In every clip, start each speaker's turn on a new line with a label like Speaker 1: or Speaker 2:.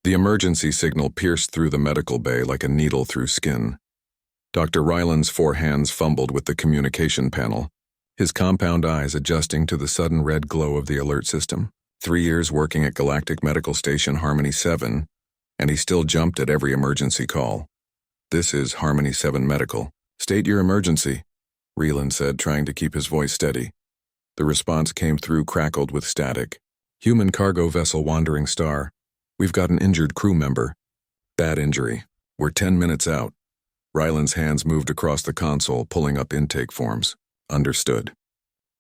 Speaker 1: The emergency signal pierced through the medical bay like a needle through skin. Dr. Ryland's 4 hands fumbled with the communication panel, his compound eyes adjusting to the sudden red glow of the alert system. 3 years working at Galactic Medical Station Harmony 7, and he still jumped at every emergency call. "This is Harmony 7 Medical. State your emergency," Ryland said, trying to keep his voice steady. The response came through crackled with static. "Human cargo vessel Wandering Star. We've got an injured crew member. Bad injury. We're 10 minutes out." Ryland's hands moved across the console, pulling up intake forms. "Understood.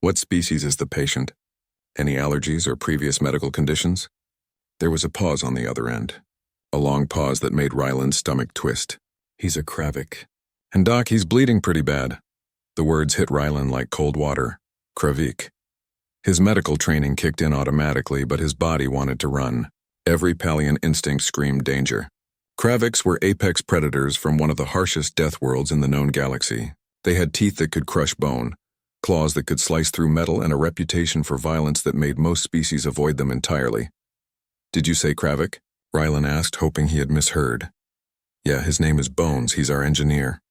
Speaker 1: What species is the patient? Any allergies or previous medical conditions?" There was a pause on the other end. A long pause that made Ryland's stomach twist. "He's a Kravik. And Doc, he's bleeding pretty bad." The words hit Ryland like cold water. Kravik. His medical training kicked in automatically, but his body wanted to run. Every Pallian instinct screamed danger. Kraviks were apex predators from one of the harshest death worlds in the known galaxy. They had teeth that could crush bone, claws that could slice through metal, and a reputation for violence that made most species avoid them entirely. "Did you say Kravik?" Ryland asked, hoping he had misheard. "Yeah, his name is Bones. He's our engineer."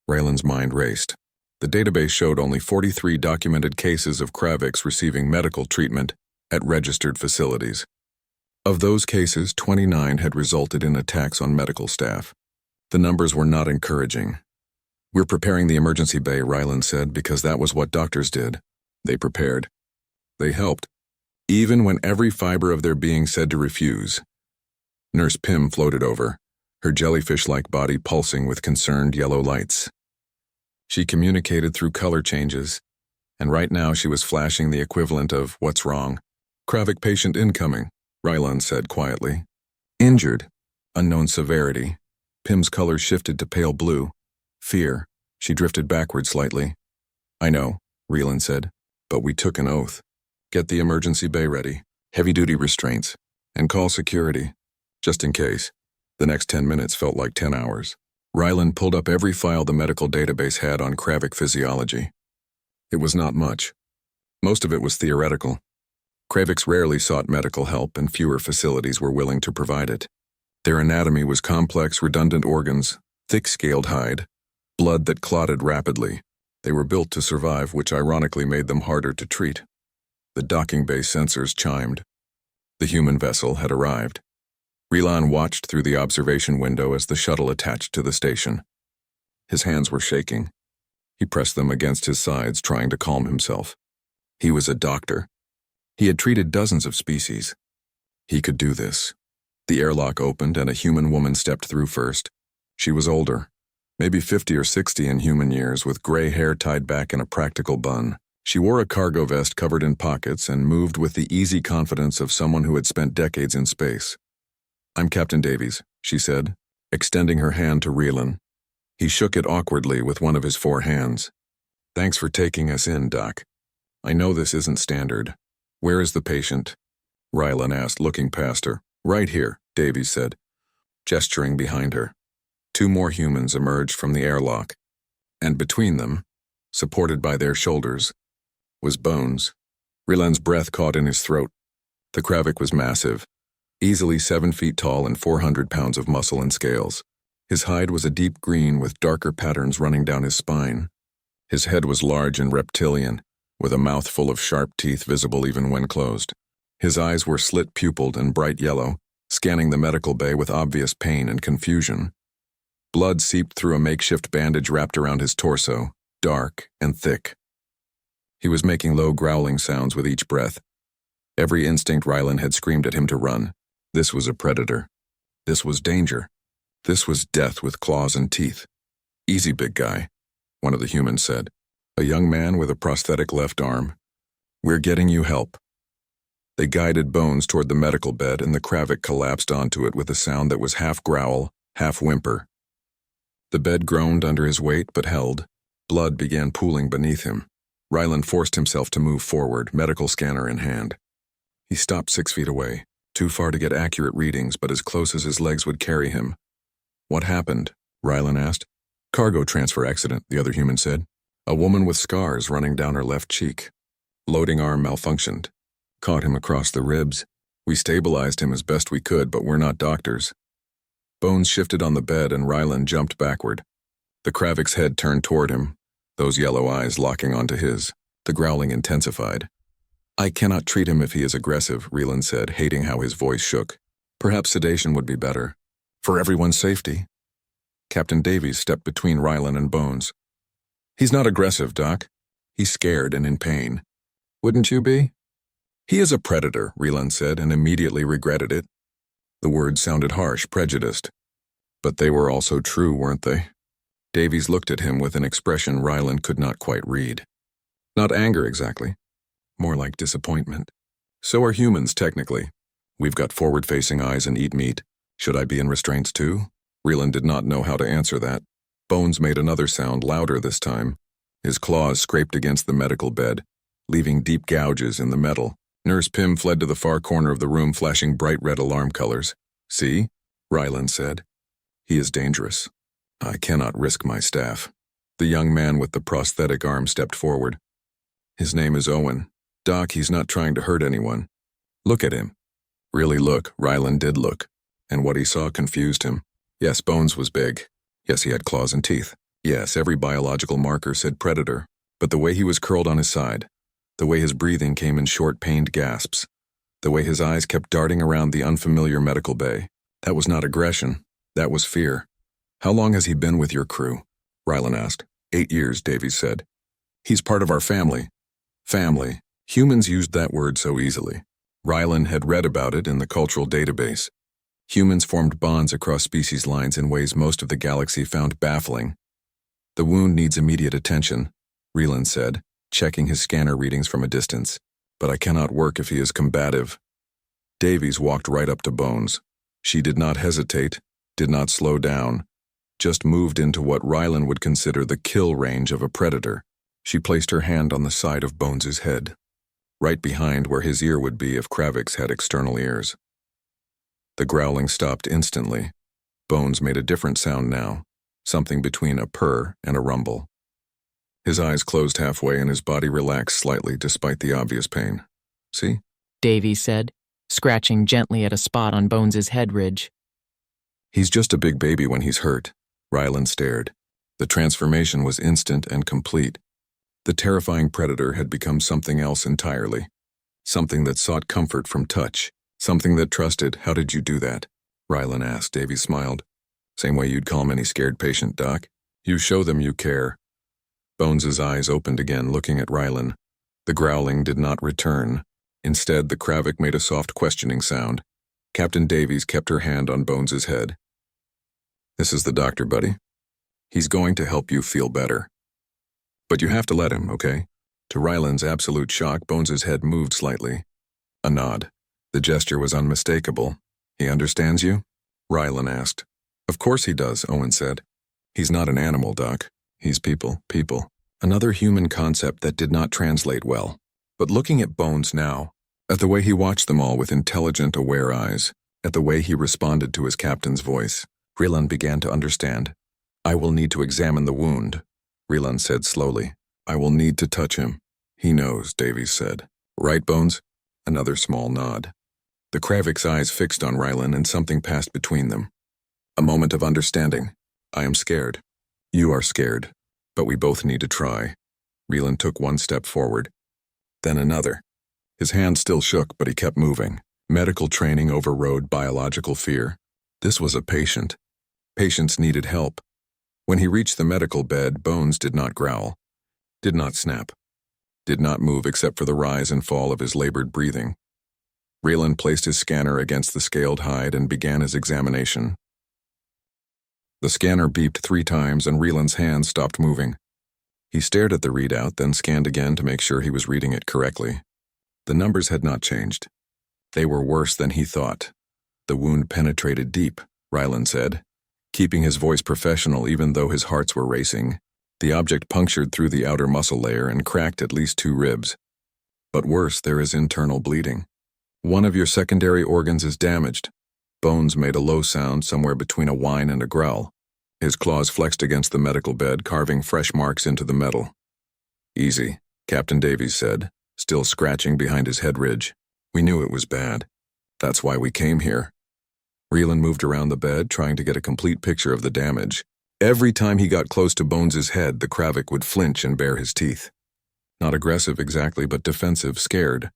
Speaker 1: Ryland's mind raced. The database showed only 43 documented cases of Kraviks receiving medical treatment at registered facilities. Of those cases, 29 had resulted in attacks on medical staff. The numbers were not encouraging. "We're preparing the emergency bay," Ryland said, because that was what doctors did. They prepared. They helped, even when every fiber of their being said to refuse. Nurse Pym floated over, her jellyfish-like body pulsing with concerned yellow lights. She communicated through color changes, and right now she was flashing the equivalent of "What's wrong?" "Kravik patient incoming," Ryland said quietly. "Injured. Unknown severity." Pym's color shifted to pale blue. Fear. She drifted backward slightly. "I know," Ryland said, "but we took an oath. Get the emergency bay ready. Heavy-duty restraints. And call security. Just in case." The next 10 minutes felt like 10 hours. Ryland pulled up every file the medical database had on Kravik physiology. It was not much. Most of it was theoretical. Kraviks rarely sought medical help, and fewer facilities were willing to provide it. Their anatomy was complex, redundant organs, thick-scaled hide, blood that clotted rapidly. They were built to survive, which ironically made them harder to treat. The docking bay sensors chimed. The human vessel had arrived. Ryland watched through the observation window as the shuttle attached to the station. His hands were shaking. He pressed them against his sides, trying to calm himself. He was a doctor. He had treated dozens of species. He could do this. The airlock opened and a human woman stepped through first. She was older, maybe 50 or 60 in human years, with gray hair tied back in a practical bun. She wore a cargo vest covered in pockets and moved with the easy confidence of someone who had spent decades in space. "I'm Captain Davies," she said, extending her hand to Ryland. He shook it awkwardly with one of his 4 hands. "Thanks for taking us in, Doc. I know this isn't standard. Where is the patient?" Ryland asked, looking past her. "Right here," Davies said, gesturing behind her. 2 more humans emerged from the airlock, and between them, supported by their shoulders, was Bones. Ryland's breath caught in his throat. The Kravik was massive, easily 7 feet tall and 400 pounds of muscle and scales. His hide was a deep green with darker patterns running down his spine. His head was large and reptilian, with a mouth full of sharp teeth visible even when closed. His eyes were slit-pupiled and bright yellow, scanning the medical bay with obvious pain and confusion. Blood seeped through a makeshift bandage wrapped around his torso, dark and thick. He was making low growling sounds with each breath. Every instinct Ryland had screamed at him to run. This was a predator. This was danger. This was death with claws and teeth. "Easy, big guy," one of the humans said. A young man with a prosthetic left arm. "We're getting you help." They guided Bones toward the medical bed, and the Kravik collapsed onto it with a sound that was half growl, half whimper. The bed groaned under his weight, but held. Blood began pooling beneath him. Ryland forced himself to move forward, medical scanner in hand. He stopped 6 feet away, too far to get accurate readings, but as close as his legs would carry him. "What happened?" Ryland asked. "Cargo transfer accident," the other human said. "A woman with scars running down her left cheek. Loading arm malfunctioned. Caught him across the ribs." We stabilized him as best we could, but we're not doctors. Bones shifted on the bed and Ryland jumped backward. The Kravik's head turned toward him, those yellow eyes locking onto his. The growling intensified. I cannot treat him if he is aggressive, Ryland said, hating how his voice shook. Perhaps sedation would be better. For everyone's safety. Captain Davies stepped between Ryland and Bones. He's not aggressive, Doc. He's scared and in pain. Wouldn't you be? He is a predator, Ryland said, and immediately regretted it. The words sounded harsh, prejudiced. But they were also true, weren't they? Davies looked at him with an expression Ryland could not quite read. Not anger, exactly. More like disappointment. So are humans, technically. We've got forward-facing eyes and eat meat. Should I be in restraints too? Ryland did not know how to answer that. Bones made another sound, louder this time. His claws scraped against the medical bed, leaving deep gouges in the metal. Nurse Pym fled to the far corner of the room, flashing bright red alarm colors. See? Ryland said. He is dangerous. I cannot risk my staff. The young man with the prosthetic arm stepped forward. His name is Owen. Doc, he's not trying to hurt anyone. Look at him. Really look. Ryland did look. And what he saw confused him. Yes, Bones was big. Yes, he had claws and teeth. Yes, every biological marker said predator. But the way he was curled on his side, the way his breathing came in short, pained gasps, the way his eyes kept darting around the unfamiliar medical bay, that was not aggression. That was fear. How long has he been with your crew? Ryland asked. 8 years, Davies said. He's part of our family. Family. Humans used that word so easily. Ryland had read about it in the cultural database. Humans formed bonds across species lines in ways most of the galaxy found baffling. The wound needs immediate attention, Ryland said, checking his scanner readings from a distance. But I cannot work if he is combative. Davies walked right up to Bones. She did not hesitate, did not slow down, just moved into what Ryland would consider the kill range of a predator. She placed her hand on the side of Bones's head, right behind where his ear would be if Kravik's had external ears. The growling stopped instantly. Bones made a different sound now, something between a purr and a rumble. His eyes closed halfway and his body relaxed slightly despite the obvious pain. See?
Speaker 2: Davies said, scratching gently at a spot on Bones's head ridge.
Speaker 1: He's just a big baby when he's hurt. Ryland stared. The transformation was instant and complete. The terrifying predator had become something else entirely. Something that sought comfort from touch. Something that trusted. How did you do that? Ryland asked. Davies smiled. Same way you'd calm any scared patient, Doc. You show them you care. Bones's eyes opened again, looking at Ryland. The growling did not return. Instead, the Kravik made a soft questioning sound. Captain Davies kept her hand on Bones's head. This is the doctor, buddy. He's going to help you feel better. But you have to let him, okay? To Ryland's absolute shock, Bones's head moved slightly. A nod. The gesture was unmistakable. He understands you? Ryland asked. Of course he does, Owen said. He's not an animal, Doc. He's people. Another human concept that did not translate well. But looking at Bones now, at the way he watched them all with intelligent, aware eyes, at the way he responded to his captain's voice, Ryland began to understand. I will need to examine the wound, Ryland said slowly. I will need to touch him. He knows, Davies said. Right, Bones? Another small nod. The Kravik's eyes fixed on Ryland and something passed between them. A moment of understanding. I am scared. You are scared. But we both need to try. Ryland took one step forward. Then another. His hand still shook, but he kept moving. Medical training overrode biological fear. This was a patient. Patients needed help. When he reached the medical bed, Bones did not growl, did not snap, did not move except for the rise and fall of his labored breathing. Ryland placed his scanner against the scaled hide and began his examination. The scanner beeped 3 times and Ryland's hand stopped moving. He stared at the readout, then scanned again to make sure he was reading it correctly. The numbers had not changed. They were worse than he thought. The wound penetrated deep, Ryland said, keeping his voice professional even though his hearts were racing. The object punctured through the outer muscle layer and cracked at least 2 ribs. But worse, there is internal bleeding. One of your secondary organs is damaged. Bones made a low sound somewhere between a whine and a growl. His claws flexed against the medical bed, carving fresh marks into the metal. Easy, Captain Davies said, still scratching behind his head ridge. We knew it was bad. That's why we came here. Reelan moved around the bed, trying to get a complete picture of the damage. Every time he got close to Bones's head, the Kravik would flinch and bare his teeth. Not aggressive exactly, but defensive, scared.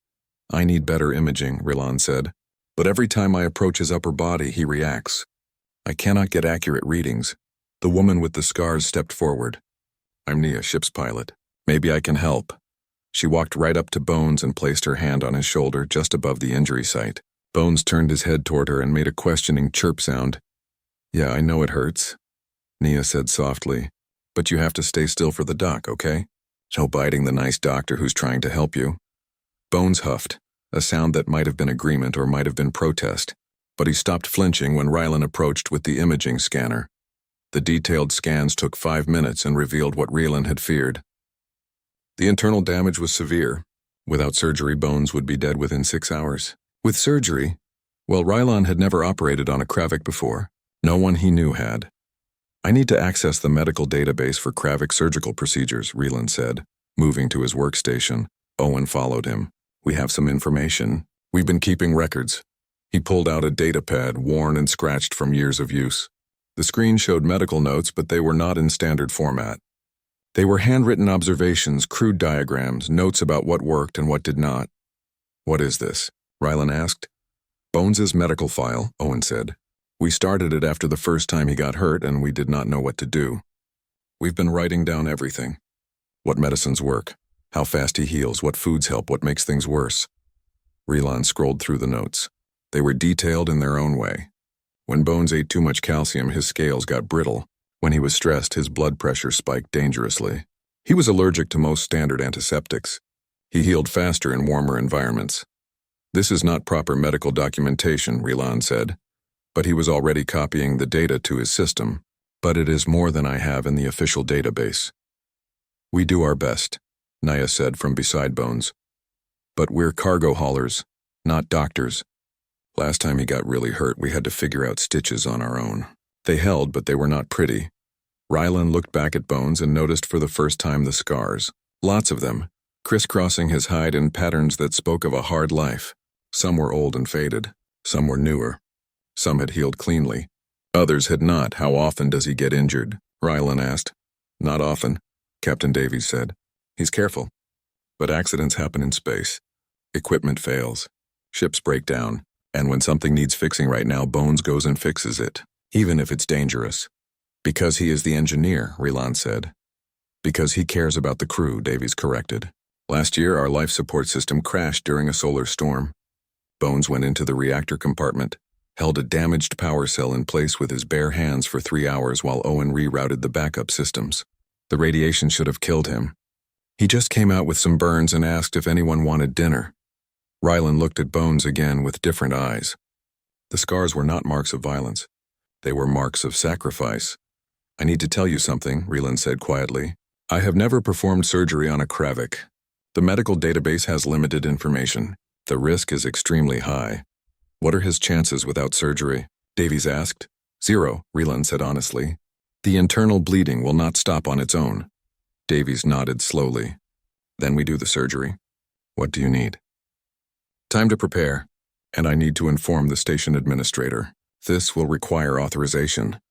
Speaker 1: I need better imaging, Reelan said. But every time I approach his upper body, he reacts. I cannot get accurate readings. The woman with the scars stepped forward. I'm Nia, ship's pilot. Maybe I can help. She walked right up to Bones and placed her hand on his shoulder just above the injury site. Bones turned his head toward her and made a questioning chirp sound. Yeah, I know it hurts, Nia said softly. But you have to stay still for the doc, okay? No biting the nice doctor who's trying to help you. Bones huffed, a sound that might have been agreement or might have been protest, but he stopped flinching when Rylan approached with the imaging scanner. The detailed scans took 5 minutes and revealed what Rylan had feared. The internal damage was severe. Without surgery, Bones would be dead within 6 hours. With surgery, well, Rylan had never operated on a Kravik before. No one he knew had. I need to access the medical database for Kravik surgical procedures, Rylan said, moving to his workstation. Owen followed him. We have some information. We've been keeping records. He pulled out a datapad, worn and scratched from years of use. The screen showed medical notes, but they were not in standard format. They were handwritten observations, crude diagrams, notes about what worked and what did not. What is this? Rylan asked. Bones's medical file, Owen said. We started it after the first time he got hurt, and we did not know what to do. We've been writing down everything. What medicines work, how fast he heals, what foods help, what makes things worse. Rylan scrolled through the notes. They were detailed in their own way. When Bones ate too much calcium, his scales got brittle. When he was stressed, his blood pressure spiked dangerously. He was allergic to most standard antiseptics. He healed faster in warmer environments. This is not proper medical documentation, Rylan said, but he was already copying the data to his system. But it is more than I have in the official database. We do our best, Nia said from beside Bones. But we're cargo haulers, not doctors. Last time he got really hurt, we had to figure out stitches on our own. They held, but they were not pretty. Rylan looked back at Bones and noticed for the first time the scars. Lots of them, crisscrossing his hide in patterns that spoke of a hard life. Some were old and faded. Some were newer. Some had healed cleanly. Others had not. How often does he get injured? Rylan asked. Not often, Captain Davies said. He's careful. But accidents happen in space. Equipment fails. Ships break down. And when something needs fixing right now, Bones goes and fixes it, even if it's dangerous. Because he is the engineer, Rylan said. Because he cares about the crew, Davies corrected. Last year, our life support system crashed during a solar storm. Bones went into the reactor compartment, held a damaged power cell in place with his bare hands for 3 hours while Owen rerouted the backup systems. The radiation should have killed him. He just came out with some burns and asked if anyone wanted dinner. Rylan looked at Bones again with different eyes. The scars were not marks of violence. They were marks of sacrifice. I need to tell you something, Rylan said quietly. I have never performed surgery on a Kravik. The medical database has limited information. The risk is extremely high. What are his chances without surgery? Davies asked. 0, Rylan said honestly. The internal bleeding will not stop on its own. Davies nodded slowly. Then we do the surgery. What do you need? Time to prepare, and I need to inform the station administrator. This will require authorization.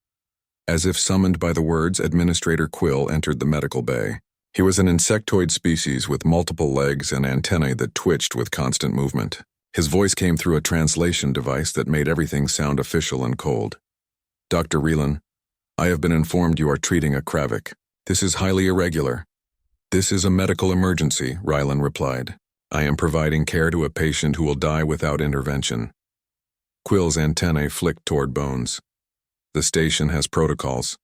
Speaker 1: As if summoned by the words, Administrator Quill entered the medical bay. He was an insectoid species with multiple legs and antennae that twitched with constant movement. His voice came through a translation device that made everything sound official and cold. Dr. Rylan, I have been informed you are treating a Kravik. This is highly irregular. This is a medical emergency, Rylan replied. I am providing care to a patient who will die without intervention. Quill's antennae flicked toward Bones. The station has protocols.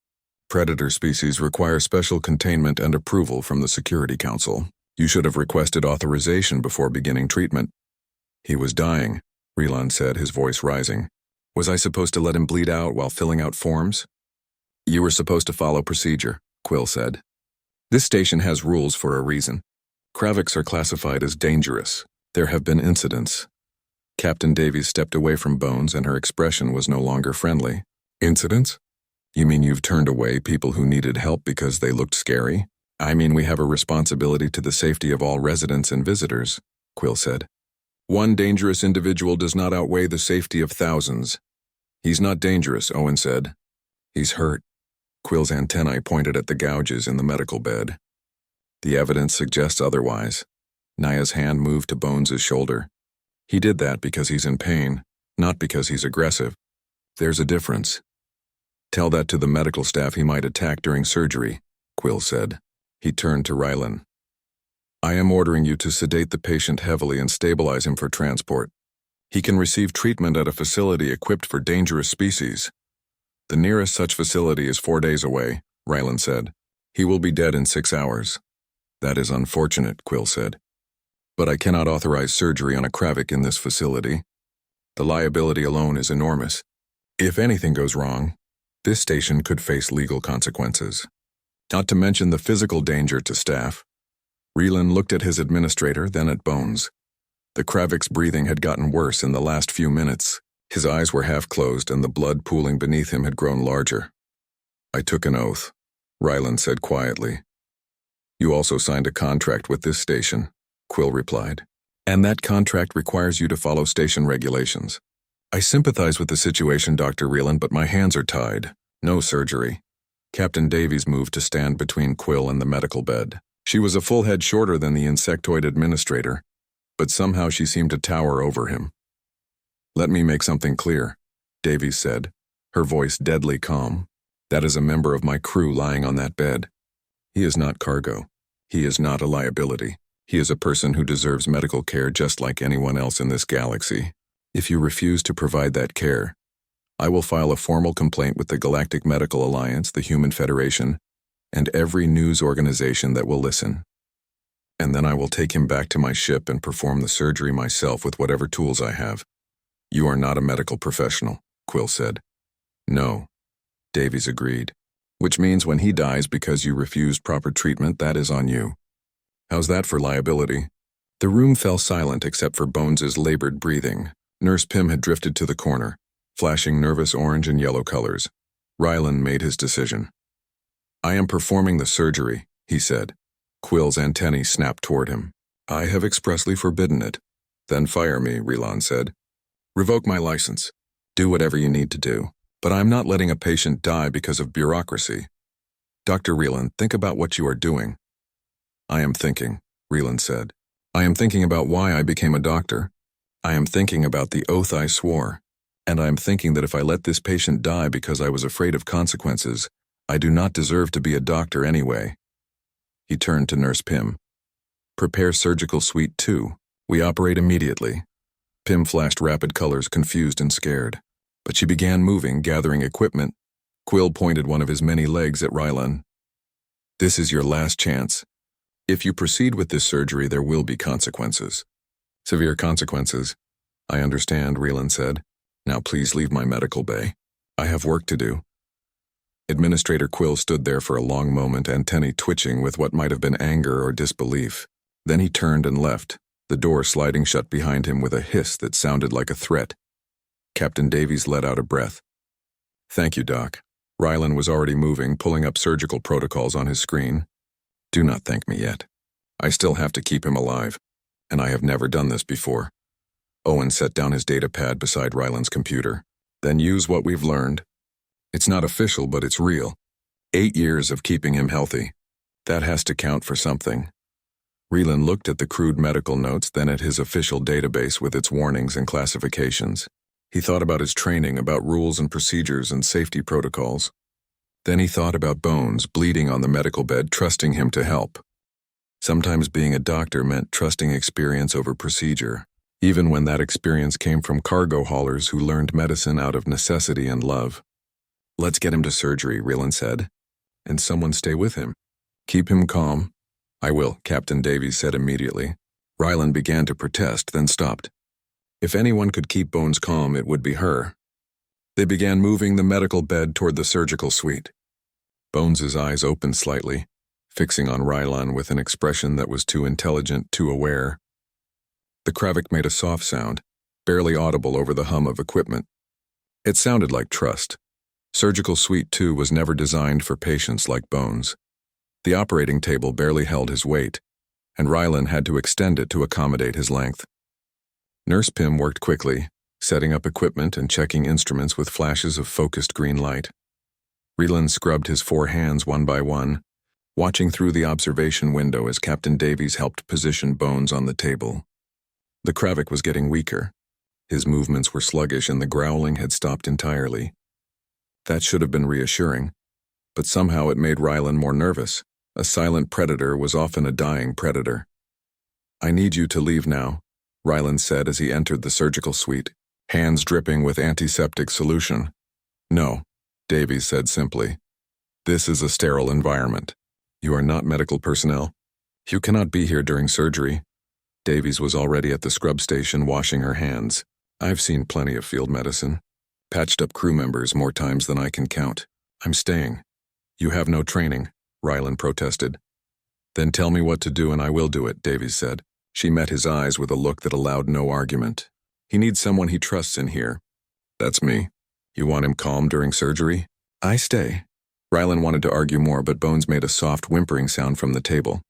Speaker 1: Predator species require special containment and approval from the Security Council. You should have requested authorization before beginning treatment. He was dying, Rylan said, his voice rising. Was I supposed to let him bleed out while filling out forms? You were supposed to follow procedure, Quill said. This station has rules for a reason. Kraviks are classified as dangerous. There have been incidents. Captain Davies stepped away from Bones and her expression was no longer friendly. Incidents? You mean you've turned away people who needed help because they looked scary? I mean we have a responsibility to the safety of all residents and visitors, Quill said. One dangerous individual does not outweigh the safety of thousands. He's not dangerous, Owen said. He's hurt. Quill's antennae pointed at the gouges in the medical bed. The evidence suggests otherwise. Naya's hand moved to Bones' shoulder. He did that because he's in pain, not because he's aggressive. There's a difference. Tell that to the medical staff he might attack during surgery, Quill said. He turned to Rylan. I am ordering you to sedate the patient heavily and stabilize him for transport. He can receive treatment at a facility equipped for dangerous species. The nearest such facility is 4 days away, Rylan said. He will be dead in 6 hours. That is unfortunate, Quill said. But I cannot authorize surgery on a Kravik in this facility. The liability alone is enormous. If anything goes wrong, this station could face legal consequences. Not to mention the physical danger to staff. Rylan looked at his administrator, then at Bones. The Kravik's breathing had gotten worse in the last few minutes. His eyes were half closed and the blood pooling beneath him had grown larger. I took an oath, Rylan said quietly. You also signed a contract with this station, Quill replied. And that contract requires you to follow station regulations. I sympathize with the situation, Dr. Rylan, but my hands are tied. No surgery. Captain Davies moved to stand between Quill and the medical bed. She was a full head shorter than the insectoid administrator, but somehow she seemed to tower over him. Let me make something clear, Davies said, her voice deadly calm. That is a member of my crew lying on that bed. He is not cargo. He is not a liability. He is a person who deserves medical care just like anyone else in this galaxy. If you refuse to provide that care, I will file a formal complaint with the Galactic Medical Alliance, the Human Federation, and every news organization that will listen. And then I will take him back to my ship and perform the surgery myself with whatever tools I have. You are not a medical professional, Quill said. No, Davies agreed. Which means when he dies because you refused proper treatment, that is on you. How's that for liability? The room fell silent except for Bones' labored breathing. Nurse Pym had drifted to the corner, flashing nervous orange and yellow colors. Rylan made his decision. I am performing the surgery, he said. Quill's antennae snapped toward him. I have expressly forbidden it. Then fire me, Rylan said. Revoke my license. Do whatever you need to do. But I'm not letting a patient die because of bureaucracy. Dr. Rylan, think about what you are doing. I am thinking, Rylan said. I am thinking about why I became a doctor. I am thinking about the oath I swore. And I am thinking that if I let this patient die because I was afraid of consequences, I do not deserve to be a doctor anyway. He turned to Nurse Pym. Prepare surgical suite 2. We operate immediately. Pym flashed rapid colors, confused and scared. But she began moving, gathering equipment. Quill pointed one of his many legs at Rylan. This is your last chance. If you proceed with this surgery, there will be consequences. Severe consequences. I understand, Rylan said. Now please leave my medical bay. I have work to do. Administrator Quill stood there for a long moment, antennae twitching with what might have been anger or disbelief. Then he turned and left, the door sliding shut behind him with a hiss that sounded like a threat. Captain Davies let out a breath. Thank you, Doc. Rylan was already moving, pulling up surgical protocols on his screen. Do not thank me yet. I still have to keep him alive, and I have never done this before. Owen set down his data pad beside Rylan's computer. Then use what we've learned. It's not official, but it's real. 8 years of keeping him healthy. That has to count for something. Rylan looked at the crude medical notes, then at his official database with its warnings and classifications. He thought about his training, about rules and procedures and safety protocols. Then he thought about Bones, bleeding on the medical bed, trusting him to help. Sometimes being a doctor meant trusting experience over procedure, even when that experience came from cargo haulers who learned medicine out of necessity and love. Let's get him to surgery, Rylan said. And someone stay with him. Keep him calm. I will, Captain Davies said immediately. Rylan began to protest, then stopped. If anyone could keep Bones calm, it would be her. They began moving the medical bed toward the surgical suite. Bones's eyes opened slightly, fixing on Rylan with an expression that was too intelligent, too aware. The Kravik made a soft sound, barely audible over the hum of equipment. It sounded like trust. Surgical Suite 2 was never designed for patients like Bones. The operating table barely held his weight, and Rylan had to extend it to accommodate his length. Nurse Pym worked quickly, setting up equipment and checking instruments with flashes of focused green light. Reland scrubbed his 4 hands one by one, watching through the observation window as Captain Davies helped position Bones on the table. The Kravik was getting weaker. His movements were sluggish and the growling had stopped entirely. That should have been reassuring, but somehow it made Ryland more nervous. A silent predator was often a dying predator. "I need you to leave now," Ryland said as he entered the surgical suite, hands dripping with antiseptic solution. "No," Davies said simply. "This is a sterile environment. You are not medical personnel. You cannot be here during surgery." Davies was already at the scrub station washing her hands. "I've seen plenty of field medicine. Patched up crew members more times than I can count. I'm staying." "You have no training," Ryland protested. "Then tell me what to do and I will do it," Davies said. She met his eyes with a look that allowed no argument. "He needs someone he trusts in here." "That's me. You want him calm during surgery?" "I stay." Ryland wanted to argue more, but Bones made a soft whimpering sound from the table.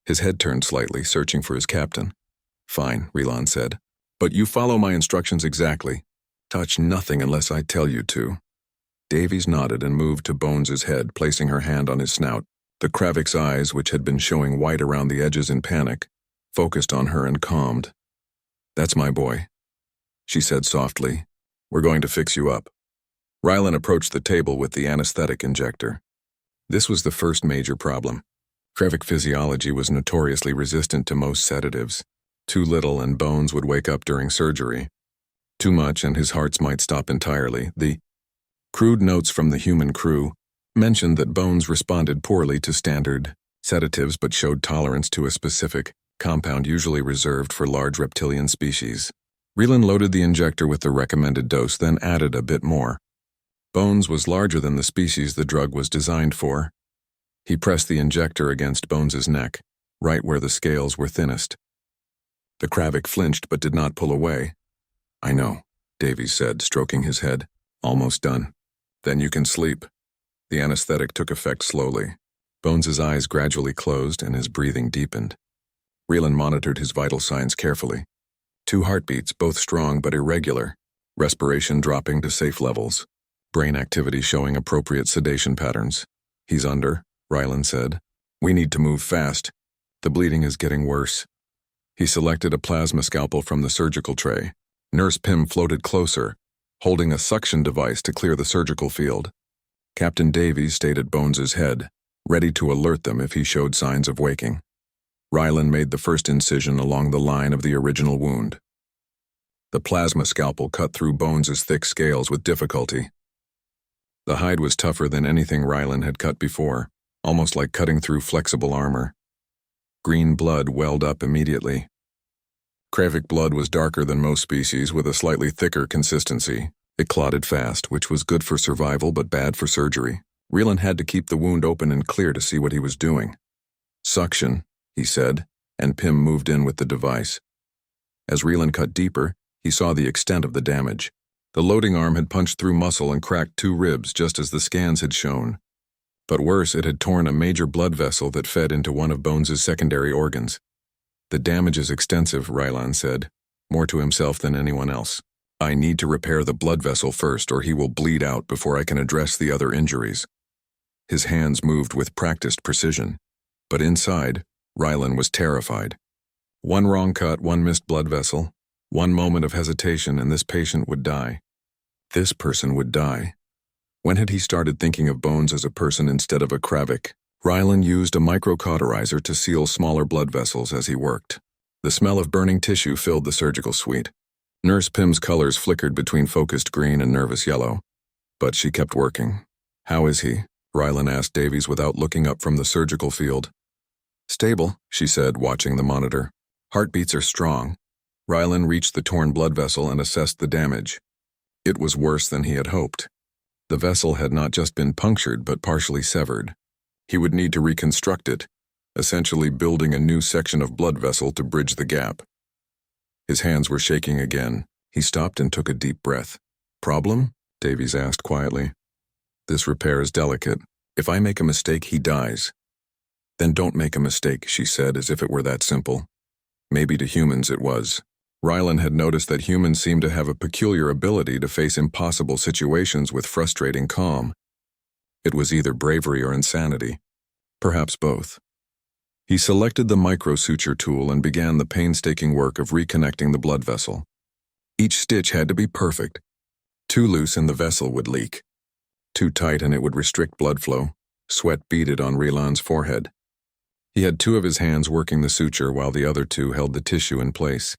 Speaker 1: His head turned slightly, searching for his captain. "Fine," Ryland said. "But you follow my instructions exactly. Touch nothing unless I tell you to." Davies nodded and moved to Bones's head, placing her hand on his snout. The Kravik's eyes, which had been showing white around the edges in panic, focused on her and calmed. "That's my boy," she said softly. "We're going to fix you up." Ryland approached the table with the anesthetic injector. This was the first major problem. Kravik physiology was notoriously resistant to most sedatives. Too little and Bones would wake up during surgery. Too much and his hearts might stop entirely. The crude notes from the human crew mentioned that Bones responded poorly to standard sedatives but showed tolerance to a specific compound usually reserved for large reptilian species. Ryland loaded the injector with the recommended dose, then added a bit more. Bones was larger than the species the drug was designed for. He pressed the injector against Bones's neck, right where the scales were thinnest. The Kravik flinched but did not pull away. "I know," Davies said, stroking his head. "Almost done. Then you can sleep." The anesthetic took effect slowly. Bones's eyes gradually closed and his breathing deepened. Ryland monitored his vital signs carefully. 2 heartbeats, both strong but irregular. Respiration dropping to safe levels. Brain activity showing appropriate sedation patterns. "He's under," Ryland said. "We need to move fast. The bleeding is getting worse." He selected a plasma scalpel from the surgical tray. Nurse Pym floated closer, holding a suction device to clear the surgical field. Captain Davies stayed at Bones's head, ready to alert them if he showed signs of waking. Ryland made the first incision along the line of the original wound. The plasma scalpel cut through Bones's thick scales with difficulty. The hide was tougher than anything Ryland had cut before, almost like cutting through flexible armor. Green blood welled up immediately. Kravik blood was darker than most species, with a slightly thicker consistency. It clotted fast, which was good for survival but bad for surgery. Ryland had to keep the wound open and clear to see what he was doing. "Suction," he said, and Pym moved in with the device. As Ryland cut deeper, he saw the extent of the damage. The loading arm had punched through muscle and cracked 2 ribs, just as the scans had shown. But worse, it had torn a major blood vessel that fed into one of Bones's secondary organs. "The damage is extensive," Ryland said, more to himself than anyone else. "I need to repair the blood vessel first, or he will bleed out before I can address the other injuries." His hands moved with practiced precision, but inside, Ryland was terrified. One wrong cut, one missed blood vessel, one moment of hesitation, and this patient would die. This person would die. When had he started thinking of Bones as a person instead of a Kravik? Ryland used a microcauterizer to seal smaller blood vessels as he worked. The smell of burning tissue filled the surgical suite. Nurse Pym's colors flickered between focused green and nervous yellow, but she kept working. "How is he?" Ryland asked Davies without looking up from the surgical field. "Stable," she said, watching the monitor. "Heartbeats are strong." Ryland reached the torn blood vessel and assessed the damage. It was worse than he had hoped. The vessel had not just been punctured but partially severed. He would need to reconstruct it, essentially building a new section of blood vessel to bridge the gap. His hands were shaking again. He stopped and took a deep breath. "Problem?" Davies asked quietly. "This repair is delicate. If I make a mistake, he dies." "Then don't make a mistake," she said, as if it were that simple. Maybe to humans it was. Rylan had noticed that humans seemed to have a peculiar ability to face impossible situations with frustrating calm. It was either bravery or insanity, perhaps both. He selected the microsuture tool and began the painstaking work of reconnecting the blood vessel. Each stitch had to be perfect. Too loose and the vessel would leak. Too tight and it would restrict blood flow. Sweat beaded on Rylan's forehead. He had two of his hands working the suture while the other two held the tissue in place.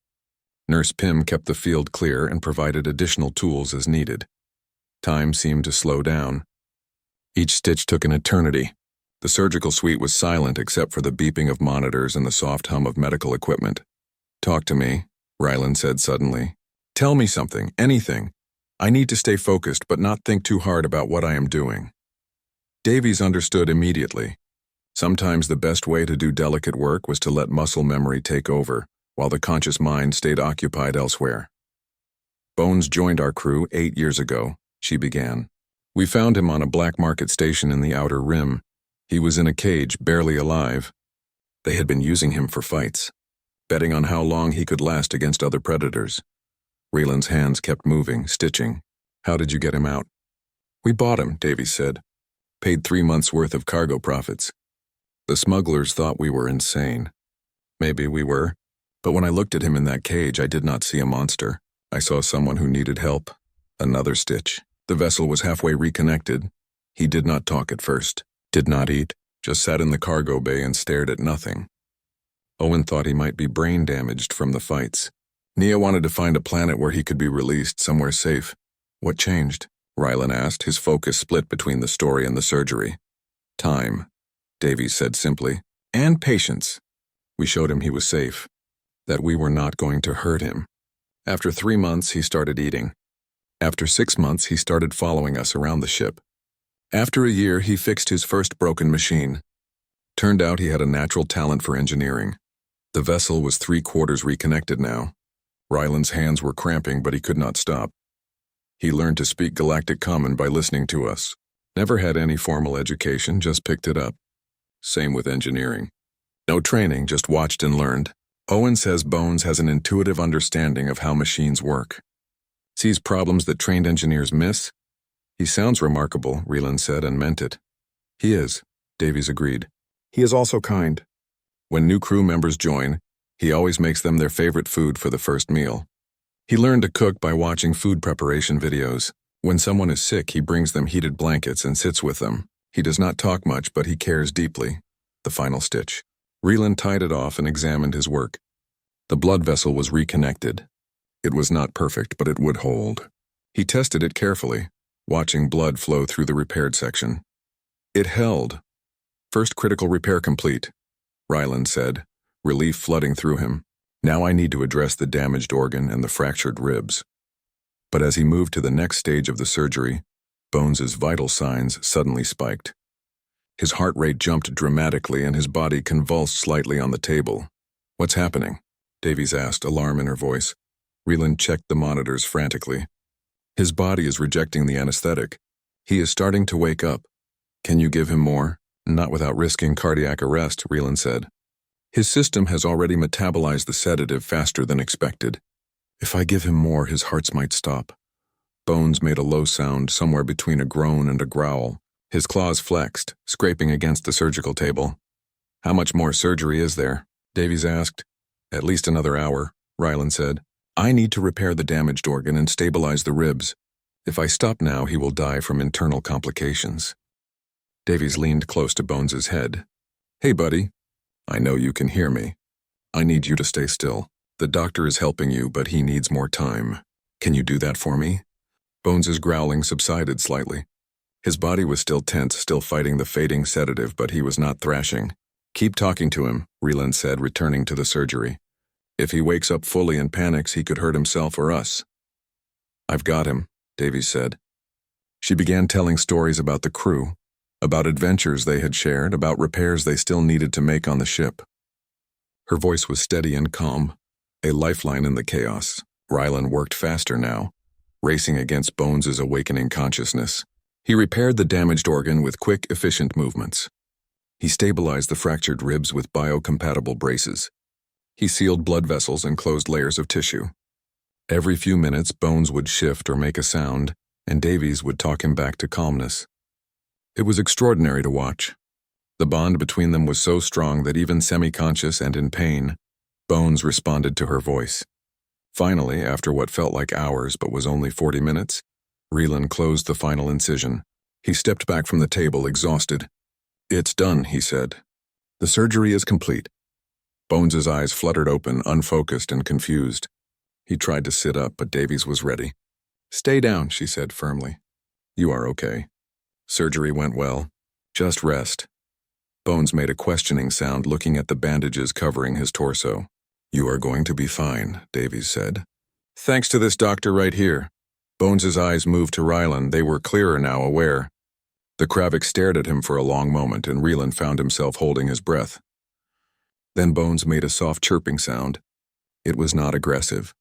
Speaker 1: Nurse Pym kept the field clear and provided additional tools as needed. Time seemed to slow down. Each stitch took an eternity. The surgical suite was silent except for the beeping of monitors and the soft hum of medical equipment. "Talk to me," Rylan said suddenly. "Tell me something, anything. I need to stay focused but not think too hard about what I am doing." Davies understood immediately. Sometimes the best way to do delicate work was to let muscle memory take over, while the conscious mind stayed occupied elsewhere. "Bones joined our crew 8 years ago," she began. "We found him on a black market station in the Outer Rim. He was in a cage, barely alive. They had been using him for fights, betting on how long he could last against other predators." Rylan's hands kept moving, stitching. "How did you get him out?" "We bought him," Davies said. "Paid 3 months' worth of cargo profits. The smugglers thought we were insane. Maybe we were, but when I looked at him in that cage, I did not see a monster. I saw someone who needed help." Another stitch. The vessel was halfway reconnected. He did not talk at first, did not eat, just sat in the cargo bay and stared at nothing. Owen thought he might be brain damaged from the fights. Nia wanted to find a planet where he could be released, somewhere safe. "What changed?" Rylan asked, his focus split between the story and the surgery. "Time," Davies said simply. "And patience. We showed him he was safe, that we were not going to hurt him. After 3 months, he started eating. After 6 months, he started following us around the ship. After a year, he fixed his first broken machine. Turned out he had a natural talent for engineering. The vessel was 3/4 reconnected now. Rylan's hands were cramping, but he could not stop. He learned to speak Galactic Common by listening to us. Never had any formal education, just picked it up. Same with engineering. No training, just watched and learned. Owen says Bones has an intuitive understanding of how machines work. Sees problems that trained engineers miss. He sounds remarkable, Rylan said, and meant it. He is, Davies agreed. He is also kind. When new crew members join, he always makes them their favorite food for the first meal. He learned to cook by watching food preparation videos. When someone is sick, he brings them heated blankets and sits with them. He does not talk much, but he cares deeply. The final stitch. Rylan tied it off and examined his work. The blood vessel was reconnected. It was not perfect, but it would hold. He tested it carefully, watching blood flow through the repaired section. It held. First critical repair complete, Rylan said, relief flooding through him. Now I need to address the damaged organ and the fractured ribs. But as he moved to the next stage of the surgery, Bones's vital signs suddenly spiked. His heart rate jumped dramatically and his body convulsed slightly on the table. "What's happening?" Davies asked, alarm in her voice. Rylan checked the monitors frantically. "His body is rejecting the anesthetic. He is starting to wake up. Can you give him more?" "Not without risking cardiac arrest," Rylan said. "His system has already metabolized the sedative faster than expected. If I give him more, his hearts might stop." Bones made a low sound somewhere between a groan and a growl. His claws flexed, scraping against the surgical table. "How much more surgery is there?" Davies asked. "At least another hour," Rylan said. "I need to repair the damaged organ and stabilize the ribs. If I stop now, he will die from internal complications." Davies leaned close to Bones's head. "Hey, buddy. I know you can hear me. I need you to stay still. The doctor is helping you, but he needs more time. Can you do that for me?" Bones's growling subsided slightly. His body was still tense, still fighting the fading sedative, but he was not thrashing. "Keep talking to him," Rylan said, returning to the surgery. "If he wakes up fully and panics, he could hurt himself or us." "I've got him," Davies said. She began telling stories about the crew, about adventures they had shared, about repairs they still needed to make on the ship. Her voice was steady and calm, a lifeline in the chaos. Rylan worked faster now, racing against Bones's awakening consciousness. He repaired the damaged organ with quick, efficient movements. He stabilized the fractured ribs with biocompatible braces. He sealed blood vessels and closed layers of tissue. Every few minutes, Bones would shift or make a sound, and Davies would talk him back to calmness. It was extraordinary to watch. The bond between them was so strong that even semi-conscious and in pain, Bones responded to her voice. Finally, after what felt like hours but was only 40 minutes, Raylan closed the final incision. He stepped back from the table, exhausted. "It's done," he said. "The surgery is complete." Bones's eyes fluttered open, unfocused and confused. He tried to sit up, but Davies was ready. "Stay down," she said firmly. "You are okay. Surgery went well. Just rest." Bones made a questioning sound, looking at the bandages covering his torso. "You are going to be fine," Davies said. "Thanks to this doctor right here." Bones's eyes moved to Rylan. They were clearer now, aware. The Kravik stared at him for a long moment, and Rylan found himself holding his breath. Then Bones made a soft chirping sound. It was not aggressive.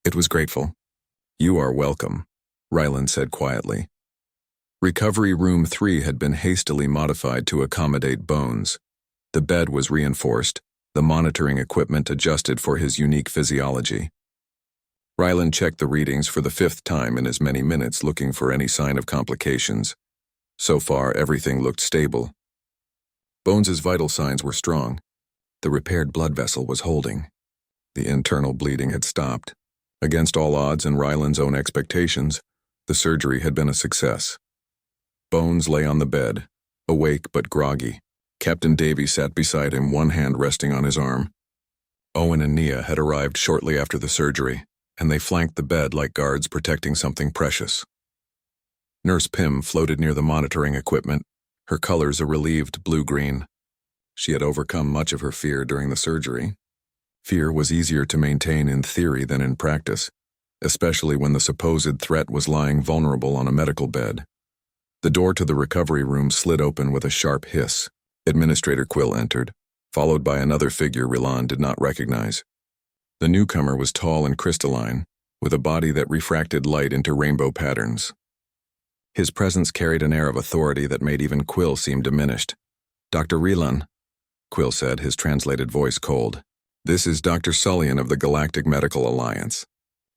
Speaker 1: It was grateful. "You are welcome," Rylan said quietly. Recovery Room 3 had been hastily modified to accommodate Bones. The bed was reinforced, the monitoring equipment adjusted for his unique physiology. Rylan checked the readings for the 5th time in as many minutes, looking for any sign of complications. So far, everything looked stable. Bones's vital signs were strong. The repaired blood vessel was holding. The internal bleeding had stopped. Against all odds and Rylan's own expectations, the surgery had been a success. Bones lay on the bed, awake but groggy. Captain Davies sat beside him, one hand resting on his arm. Owen and Nia had arrived shortly after the surgery, and they flanked the bed like guards protecting something precious. Nurse Pym floated near the monitoring equipment, her colors a relieved blue-green. She had overcome much of her fear during the surgery. Fear was easier to maintain in theory than in practice, especially when the supposed threat was lying vulnerable on a medical bed. The door to the recovery room slid open with a sharp hiss. Administrator Quill entered, followed by another figure Rylan did not recognize. The newcomer was tall and crystalline, with a body that refracted light into rainbow patterns. His presence carried an air of authority that made even Quill seem diminished. "Dr. Rylan," Quill said, his translated voice cold. "This is Dr. Sullian of the Galactic Medical Alliance.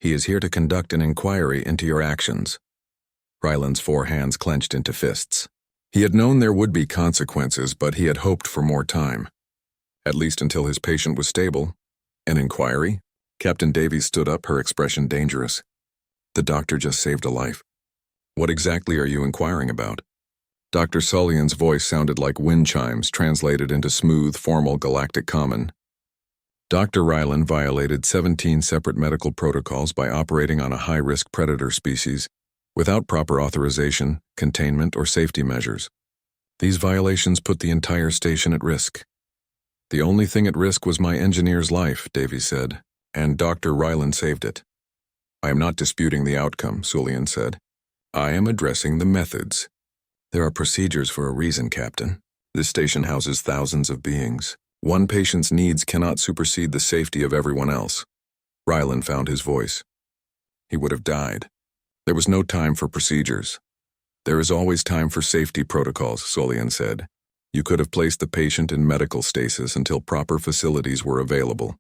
Speaker 1: He is here to conduct an inquiry into your actions." Rylan's 4 hands clenched into fists. He had known there would be consequences, but he had hoped for more time. At least until his patient was stable. An inquiry? Captain Davies stood up, her expression dangerous. "The doctor just saved a life. What exactly are you inquiring about?" Dr. Sullian's voice sounded like wind chimes translated into smooth, formal galactic common. Dr. Rylan violated 17 separate medical protocols by operating on a high-risk predator species without proper authorization, containment, or safety measures. These violations put the entire station at risk. "The only thing at risk was my engineer's life," Davies said, "and Dr. Rylan saved it." "I am not disputing the outcome," Sullian said. "I am addressing the methods. There are procedures for a reason, Captain. This station houses thousands of beings. One patient's needs cannot supersede the safety of everyone else." Rylan found his voice. He would have died. There was no time for procedures. "There is always time for safety protocols," Sullian said. "You could have placed the patient in medical stasis until proper facilities were available."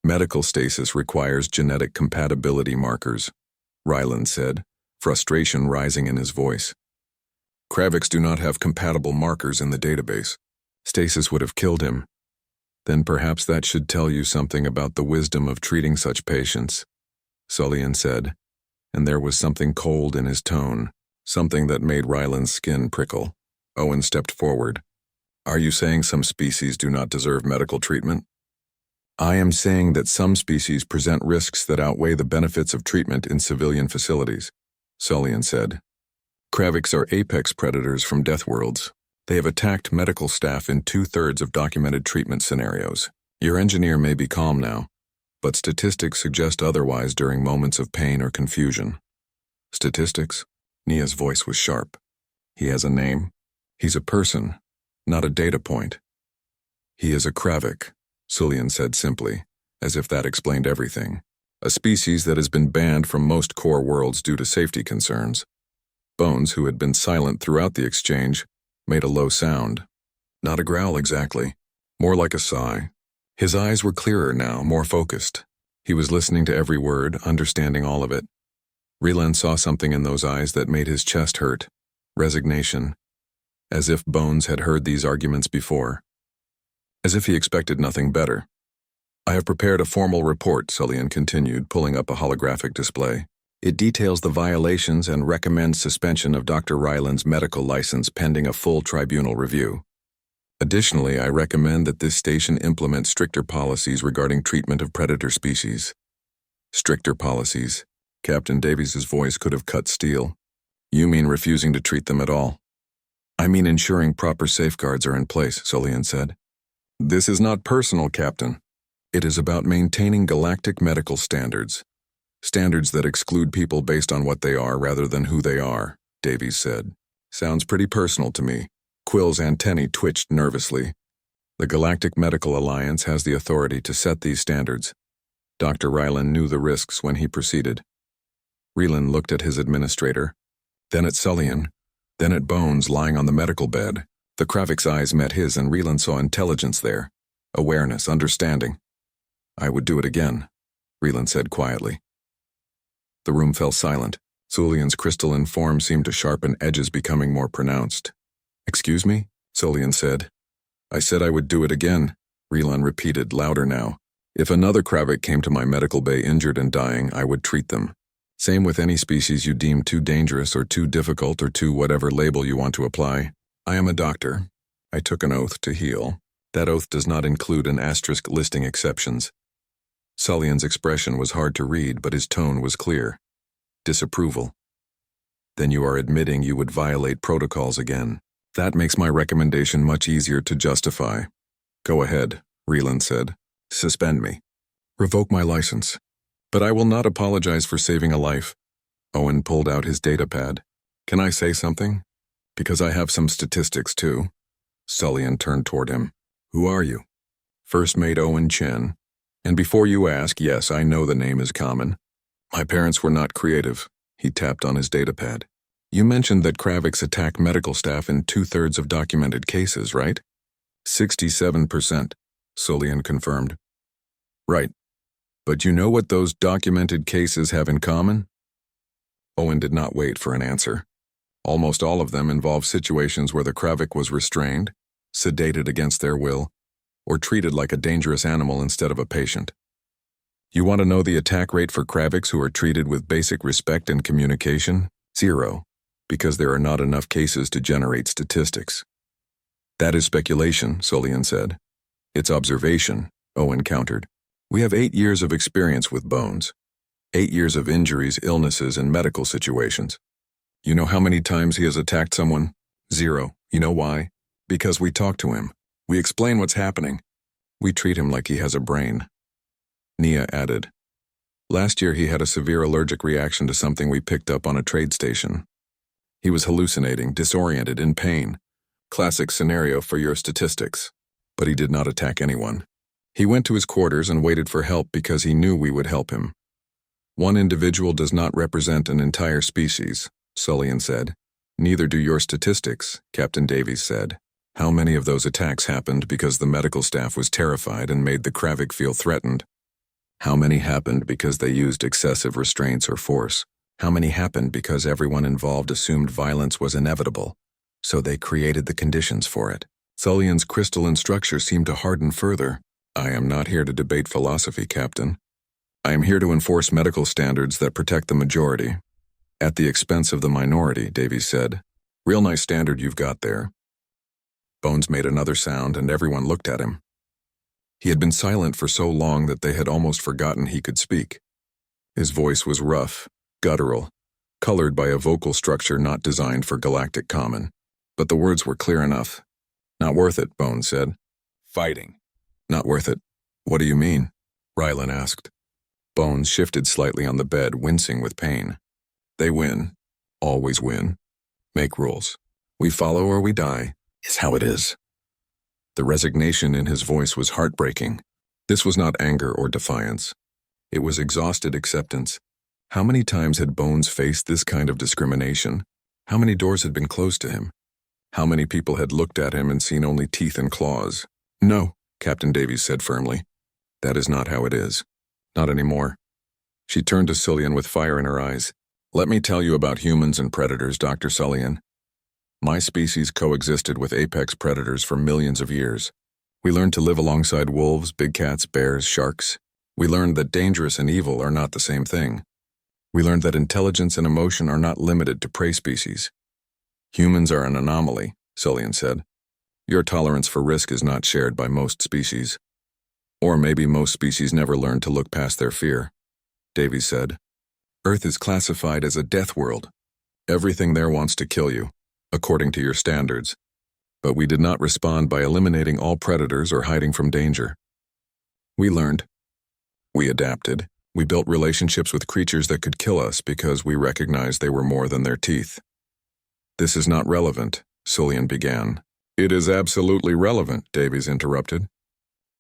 Speaker 1: "Medical stasis requires genetic compatibility markers," Rylan said, frustration rising in his voice. "Kraviks do not have compatible markers in the database. Stasis would have killed him. Then perhaps that should tell you something about the wisdom of treating such patients," Sullian said, and there was something cold in his tone, something that made Rylan's skin prickle. Owen stepped forward. "Are you saying some species do not deserve medical treatment?" "I am saying that some species present risks that outweigh the benefits of treatment in civilian facilities," Sullian said. "Kraviks are apex predators from death worlds. They have attacked medical staff in 2/3 of documented treatment scenarios. Your engineer may be calm now, but statistics suggest otherwise during moments of pain or confusion." "Statistics?" Nia's voice was sharp. "He has a name. He's a person, not a data point." "He is a Kravik," Sullian said simply, as if that explained everything. "A species that has been banned from most core worlds due to safety concerns." Bones, who had been silent throughout the exchange, made a low sound. Not a growl exactly, more like a sigh. His eyes were clearer now, more focused. He was listening to every word, understanding all of it. Reland saw something in those eyes that made his chest hurt. Resignation. As if Bones had heard these arguments before. As if he expected nothing better. I have prepared a formal report, Sullivan continued, pulling up a holographic display. It details the violations and recommends suspension of Dr. Ryland's medical license pending a full tribunal review. Additionally, I recommend that this station implement stricter policies regarding treatment of predator species. Stricter policies. Captain Davies's voice could have cut steel. You mean refusing to treat them at all? I mean ensuring proper safeguards are in place, Sullivan said. This is not personal, Captain. It is about maintaining galactic medical standards. Standards that exclude people based on what they are rather than who they are, Davies said. Sounds pretty personal to me. Quill's antennae twitched nervously. The Galactic Medical Alliance has the authority to set these standards. Dr. Ryland knew the risks when he proceeded. Ryland looked at his administrator, then at Sullivan, then at Bones lying on the medical bed. The Kravik's eyes met his and Ryland saw intelligence there. Awareness, understanding. I would do it again, Ryland said quietly. The room fell silent. Sullivan's crystalline form seemed to sharpen, edges becoming more pronounced. Excuse me? Sullivan said. I said I would do it again, Ryland repeated, louder now. If another Kravik came to my medical bay injured and dying, I would treat them. Same with any species you deem too dangerous or too difficult or too whatever label you want to apply. I am a doctor. I took an oath to heal. That oath does not include an asterisk listing exceptions. Sullivan's expression was hard to read, but his tone was clear. Disapproval. Then you are admitting you would violate protocols again. That makes my recommendation much easier to justify. Go ahead, Ryland said. Suspend me. Revoke my license. But I will not apologize for saving a life. Owen pulled out his datapad. Can I say something? Because I have some statistics too. Sullivan turned toward him. Who are you? First Mate Owen Chen. And before you ask, yes, I know the name is common. My parents were not creative. He tapped on his datapad. You mentioned that Kraviks attack medical staff in 2/3 of documented cases, right? 67%, Sullivan confirmed. Right. But you know what those documented cases have in common? Owen did not wait for an answer. Almost all of them involve situations where the Kravik was restrained, sedated against their will, or treated like a dangerous animal instead of a patient. You want to know the attack rate for Kraviks who are treated with basic respect and communication? 0, because there are not enough cases to generate statistics. That is speculation, Sullivan said. It's observation, Owen countered. We have 8 years of experience with Bones. 8 years of injuries, illnesses, and medical situations. You know how many times he has attacked someone? 0. You know why? Because we talk to him. We explain what's happening. We treat him like he has a brain. Nia added. Last year he had a severe allergic reaction to something we picked up on a trade station. He was hallucinating, disoriented, in pain. Classic scenario for your statistics. But he did not attack anyone. He went to his quarters and waited for help because he knew we would help him. One individual does not represent an entire species, Sullivan said. Neither do your statistics, Captain Davies said. How many of those attacks happened because the medical staff was terrified and made the Kravik feel threatened? How many happened because they used excessive restraints or force? How many happened because everyone involved assumed violence was inevitable, so they created the conditions for it? Sullivan's crystalline structure seemed to harden further. I am not here to debate philosophy, Captain. I am here to enforce medical standards that protect the majority. At the expense of the minority, Davies said. Real nice standard you've got there. Bones made another sound and everyone looked at him. He had been silent for so long that they had almost forgotten he could speak. His voice was rough, guttural, colored by a vocal structure not designed for galactic common. But the words were clear enough. Not worth it, Bones said. Fighting. Not worth it. What do you mean? Ryland asked. Bones shifted slightly on the bed, wincing with pain. They win. Always win. Make rules. We follow or we die, is how it is. The resignation in his voice was heartbreaking. This was not anger or defiance. It was exhausted acceptance. How many times had Bones faced this kind of discrimination? How many doors had been closed to him? How many people had looked at him and seen only teeth and claws? No, Captain Davies said firmly. That is not how it is. Not anymore. She turned to Cillian with fire in her eyes. Let me tell you about humans and predators, Dr. Cillian. My species coexisted with apex predators for millions of years. We learned to live alongside wolves, big cats, bears, sharks. We learned that dangerous and evil are not the same thing. We learned that intelligence and emotion are not limited to prey species. Humans are an anomaly, Cillian said. Your tolerance for risk is not shared by most species. Or maybe most species never learned to look past their fear. Davies said, Earth is classified as a death world. Everything there wants to kill you, according to your standards. But we did not respond by eliminating all predators or hiding from danger. We learned. We adapted. We built relationships with creatures that could kill us because we recognized they were more than their teeth. This is not relevant, Cillian began. It is absolutely relevant, Davies interrupted.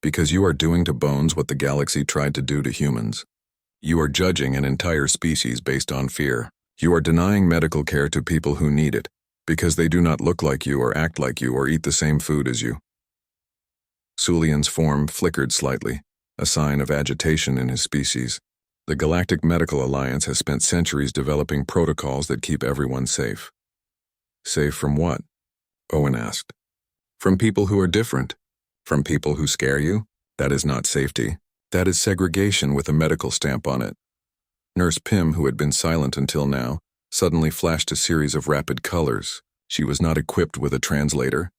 Speaker 1: Because you are doing to Bones what the galaxy tried to do to humans. You are judging an entire species based on fear. You are denying medical care to people who need it, because they do not look like you or act like you or eat the same food as you. Cillian's form flickered slightly, a sign of agitation in his species. The Galactic Medical Alliance has spent centuries developing protocols that keep everyone safe. Safe from what? Owen asked. From people who are different. From people who scare you? That is not safety. That is segregation with a medical stamp on it. Nurse Pym, who had been silent until now, suddenly flashed a series of rapid colors. She was not equipped with a translator,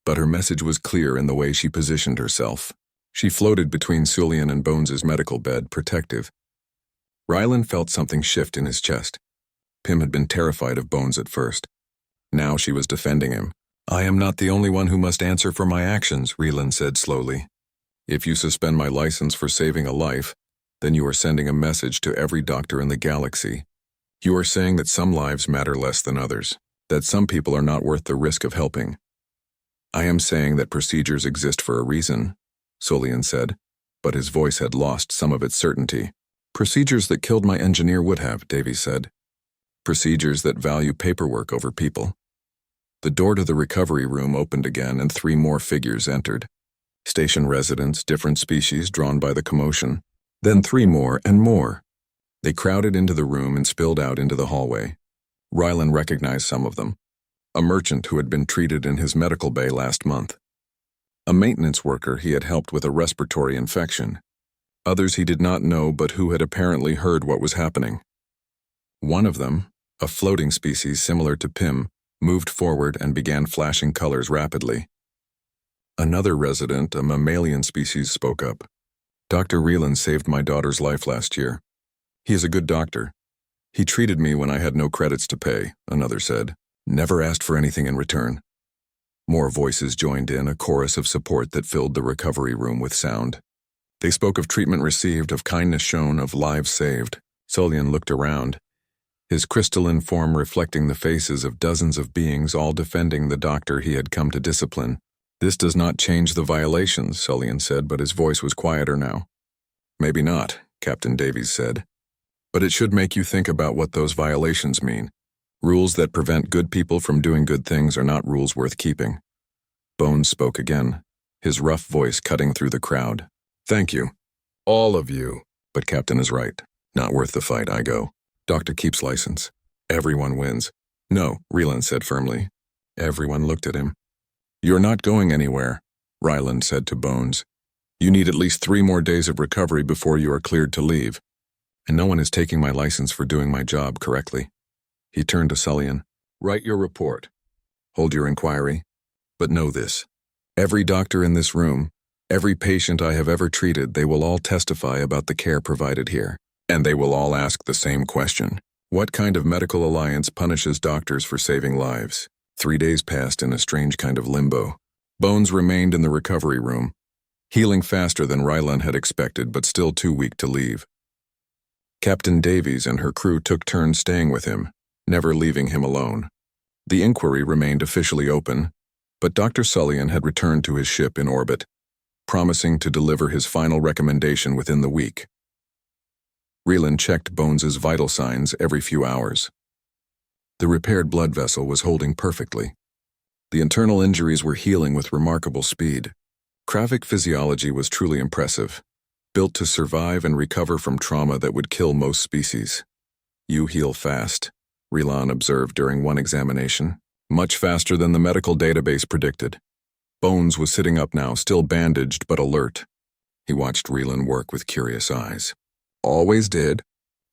Speaker 1: but her message was clear in the way she positioned herself. She floated between Cillian and Bones's medical bed, protective. Rylan felt something shift in his chest. Pym had been terrified of Bones at first. Now she was defending him. I am not the only one who must answer for my actions, Rylan said slowly. If you suspend my license for saving a life, then you are sending a message to every doctor in the galaxy. You are saying that some lives matter less than others, that some people are not worth the risk of helping. I am saying that procedures exist for a reason, Cillian said, but his voice had lost some of its certainty. Procedures that killed my engineer would have, Davies said. Procedures that value paperwork over people. The door to the recovery room opened again and 3 more figures entered. Station residents, different species drawn by the commotion. Then 3 more and more. They crowded into the room and spilled out into the hallway. Rylan recognized some of them. A merchant who had been treated in his medical bay last month. A maintenance worker he had helped with a respiratory infection. Others he did not know but who had apparently heard what was happening. One of them, a floating species similar to Pym, moved forward and began flashing colors rapidly. Another resident, a mammalian species, spoke up. Dr. Rylan saved my daughter's life last year. He is a good doctor. He treated me when I had no credits to pay, another said. Never asked for anything in return. More voices joined in, a chorus of support that filled the recovery room with sound. They spoke of treatment received, of kindness shown, of lives saved. Cillian looked around, his crystalline form reflecting the faces of dozens of beings all defending the doctor he had come to discipline. This does not change the violations, Cillian said, but his voice was quieter now. Maybe not, Captain Davies said. But it should make you think about what those violations mean. Rules that prevent good people from doing good things are not rules worth keeping. Bones spoke again, his rough voice cutting through the crowd. Thank you. All of you. But Captain is right. Not worth the fight, I go. Doctor keeps license. Everyone wins. No, Rylan said firmly. Everyone looked at him. You're not going anywhere, Rylan said to Bones. You need at least 3 more days of recovery before you are cleared to leave. And no one is taking my license for doing my job correctly. He turned to Cillian. Write your report. Hold your inquiry. But know this. Every doctor in this room, every patient I have ever treated, they will all testify about the care provided here. And they will all ask the same question. What kind of medical alliance punishes doctors for saving lives? 3 days passed in a strange kind of limbo. Bones remained in the recovery room, healing faster than Rylan had expected, but still too weak to leave. Captain Davies and her crew took turns staying with him, never leaving him alone. The inquiry remained officially open, but Dr. Cillian had returned to his ship in orbit, promising to deliver his final recommendation within the week. Rylan checked Bones's vital signs every few hours. The repaired blood vessel was holding perfectly. The internal injuries were healing with remarkable speed. Kravik physiology was truly impressive, built to survive and recover from trauma that would kill most species. You heal fast, Rilan observed during one examination, much faster than the medical database predicted. Bones was sitting up now, still bandaged but alert. He watched Rilan work with curious eyes. Always did.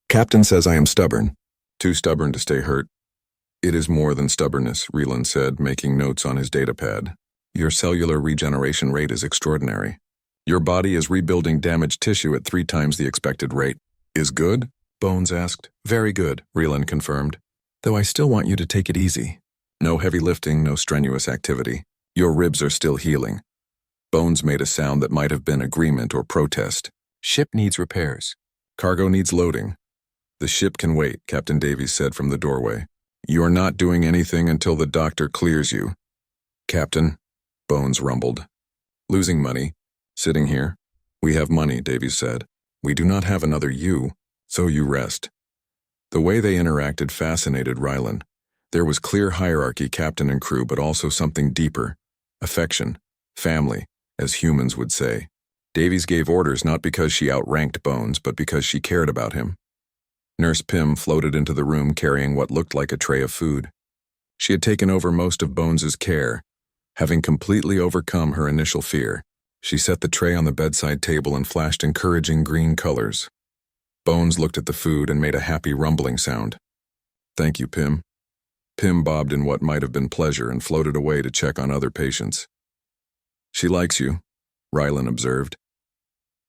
Speaker 1: Captain says I am stubborn. Too stubborn to stay hurt. It is more than stubbornness, Rilan said, making notes on his datapad. Your cellular regeneration rate is extraordinary. Your body is rebuilding damaged tissue at 3 times the expected rate. Is good? Bones asked. Very good, Rilan confirmed. Though I still want you to take it easy. No heavy lifting, no strenuous activity. Your ribs are still healing. Bones made a sound that might have been agreement or protest. Ship needs repairs. Cargo needs loading. The ship can wait, Captain Davies said from the doorway. You are not doing anything until the doctor clears you. Captain, Bones rumbled. Losing money. Sitting here. We have money, Davies said. We do not have another you, so you rest. The way they interacted fascinated Rylan. There was clear hierarchy, captain and crew, but also something deeper. Affection. Family, as humans would say. Davies gave orders not because she outranked Bones, but because she cared about him. Nurse Pym floated into the room carrying what looked like a tray of food. She had taken over most of Bones's care, having completely overcome her initial fear. She set the tray on the bedside table and flashed encouraging green colors. Bones looked at the food and made a happy rumbling sound. Thank you, Pym. Pym bobbed in what might have been pleasure and floated away to check on other patients. She likes you, Rylan observed.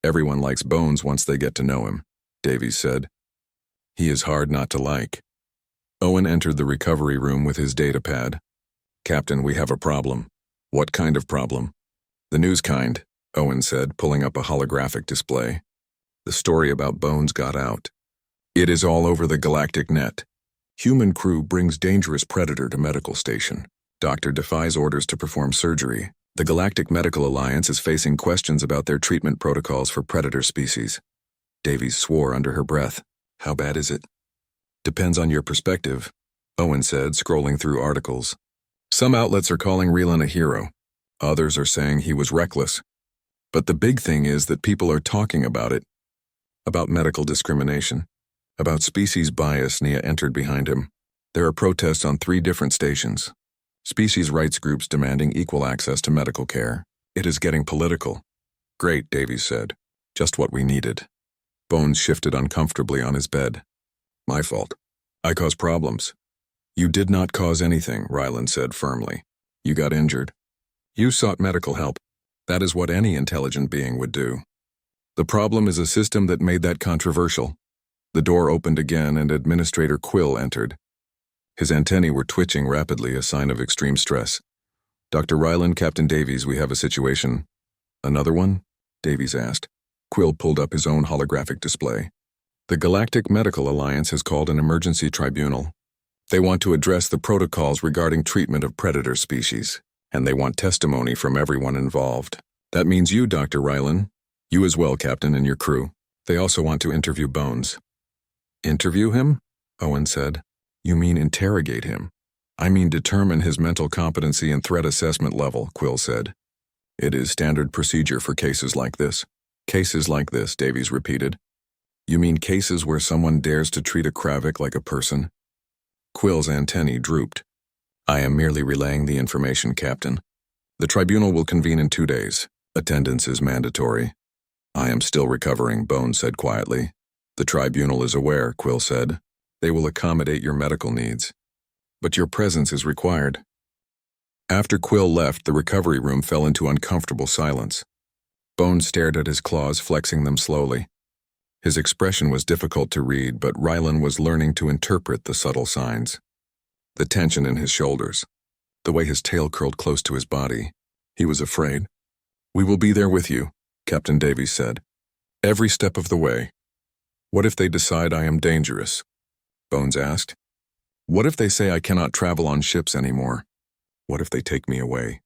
Speaker 1: Everyone likes Bones once they get to know him, Davies said. He is hard not to like. Owen entered the recovery room with his datapad. Captain, we have a problem. What kind of problem? The news kind, Owen said, pulling up a holographic display. The story about Bones got out. It is all over the galactic net. Human crew brings dangerous predator to medical station. Doctor defies orders to perform surgery. The Galactic Medical Alliance is facing questions about their treatment protocols for predator species. Davies swore under her breath. How bad is it? Depends on your perspective, Owen said, scrolling through articles. Some outlets are calling Rylan a hero. Others are saying he was reckless. But the big thing is that people are talking about it. About medical discrimination. About species bias. Nia entered behind him. There are protests on 3 different stations. Species rights groups demanding equal access to medical care. It is getting political. Great, Davies said. Just what we needed. Bones shifted uncomfortably on his bed. My fault. I caused problems. You did not cause anything, Rylan said firmly. You got injured. You sought medical help. That is what any intelligent being would do. The problem is a system that made that controversial. The door opened again and Administrator Quill entered. His antennae were twitching rapidly, a sign of extreme stress. Dr. Rylan, Captain Davies, we have a situation. Another one? Davies asked. Quill pulled up his own holographic display. The Galactic Medical Alliance has called an emergency tribunal. They want to address the protocols regarding treatment of predator species, and they want testimony from everyone involved. That means you, Dr. Rylan. You as well, Captain, and your crew. They also want to interview Bones. Interview him? Owen said. You mean interrogate him? I mean determine his mental competency and threat assessment level, Quill said. It is standard procedure for cases like this. Cases like this, Davies repeated. You mean cases where someone dares to treat a Kravik like a person? Quill's antennae drooped. I am merely relaying the information, Captain. The tribunal will convene in 2 days. Attendance is mandatory. I am still recovering, Bones said quietly. The tribunal is aware, Quill said. They will accommodate your medical needs. But your presence is required. After Quill left, the recovery room fell into uncomfortable silence. Bones stared at his claws, flexing them slowly. His expression was difficult to read, but Rylan was learning to interpret the subtle signs. The tension in his shoulders. The way his tail curled close to his body. He was afraid. We will be there with you, Captain Davies said. Every step of the way. What if they decide I am dangerous? Bones asked. What if they say I cannot travel on ships anymore? What if they take me away?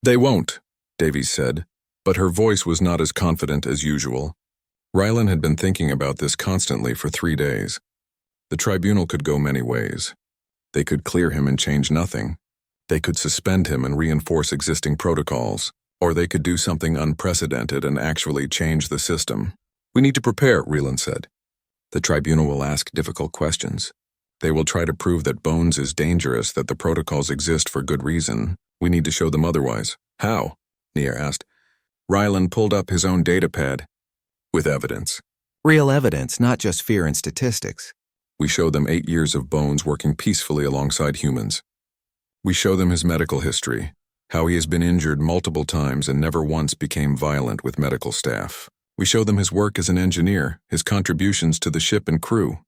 Speaker 1: They won't, Davies said, but her voice was not as confident as usual. Rylan had been thinking about this constantly for 3 days. The tribunal could go many ways. They could clear him and change nothing. They could suspend him and reinforce existing protocols. Or they could do something unprecedented and actually change the system. We need to prepare, Reland said. The tribunal will ask difficult questions. They will try to prove that Bones is dangerous, that the protocols exist for good reason. We need to show them otherwise. How? Nia asked. Ryland pulled up his own datapad. With evidence.
Speaker 3: Real evidence, not just fear and statistics.
Speaker 1: We show them 8 years of Bones working peacefully alongside humans. We show them his medical history, how he has been injured multiple times and never once became violent with medical staff. We show them his work as an engineer, his contributions to the ship and crew.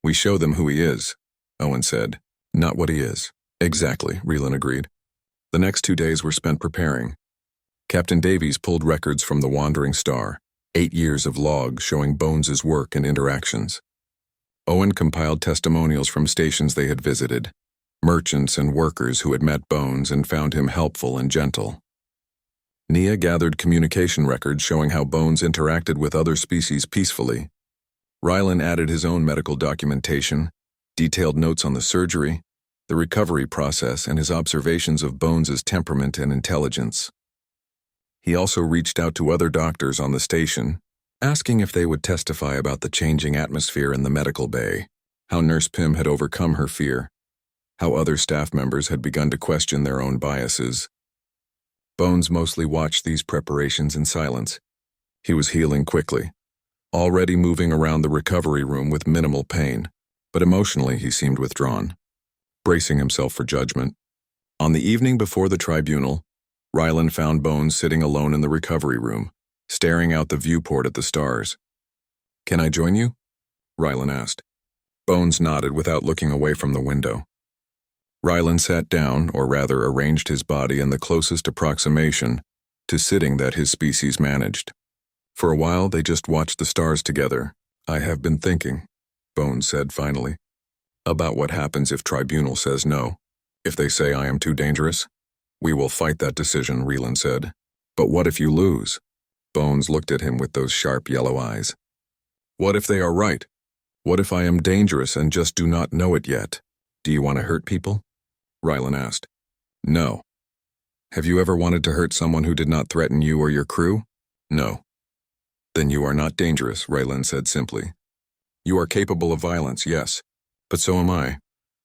Speaker 1: We show them who he is, Owen said. Not what he is. Exactly, Reland agreed. The next 2 days were spent preparing. Captain Davies pulled records from the Wandering Star, 8 years of logs showing Bones's work and interactions. Owen compiled testimonials from stations they had visited, merchants and workers who had met Bones and found him helpful and gentle. Nia gathered communication records showing how Bones interacted with other species peacefully. Ryland added his own medical documentation, detailed notes on the surgery, the recovery process, and his observations of Bones's temperament and intelligence. He also reached out to other doctors on the station, asking if they would testify about the changing atmosphere in the medical bay, how Nurse Pym had overcome her fear, how other staff members had begun to question their own biases. Bones mostly watched these preparations in silence. He was healing quickly, already moving around the recovery room with minimal pain, but emotionally he seemed withdrawn, bracing himself for judgment. On the evening before the tribunal, Ryland found Bones sitting alone in the recovery room, staring out the viewport at the stars. Can I join you? Ryland asked. Bones nodded without looking away from the window. Ryland sat down, or rather arranged his body in the closest approximation to sitting that his species managed. For a while they just watched the stars together. I have been thinking, Bones said finally, about what happens if Tribunal says no. If they say I am too dangerous? We will fight that decision, Ryland said. But what if you lose? Bones looked at him with those sharp yellow eyes. What if they are right? What if I am dangerous and just do not know it yet? Do you want to hurt people? Ryland asked. No. Have you ever wanted to hurt someone who did not threaten you or your crew? No. Then you are not dangerous, Ryland said simply. You are capable of violence, yes, but so am I.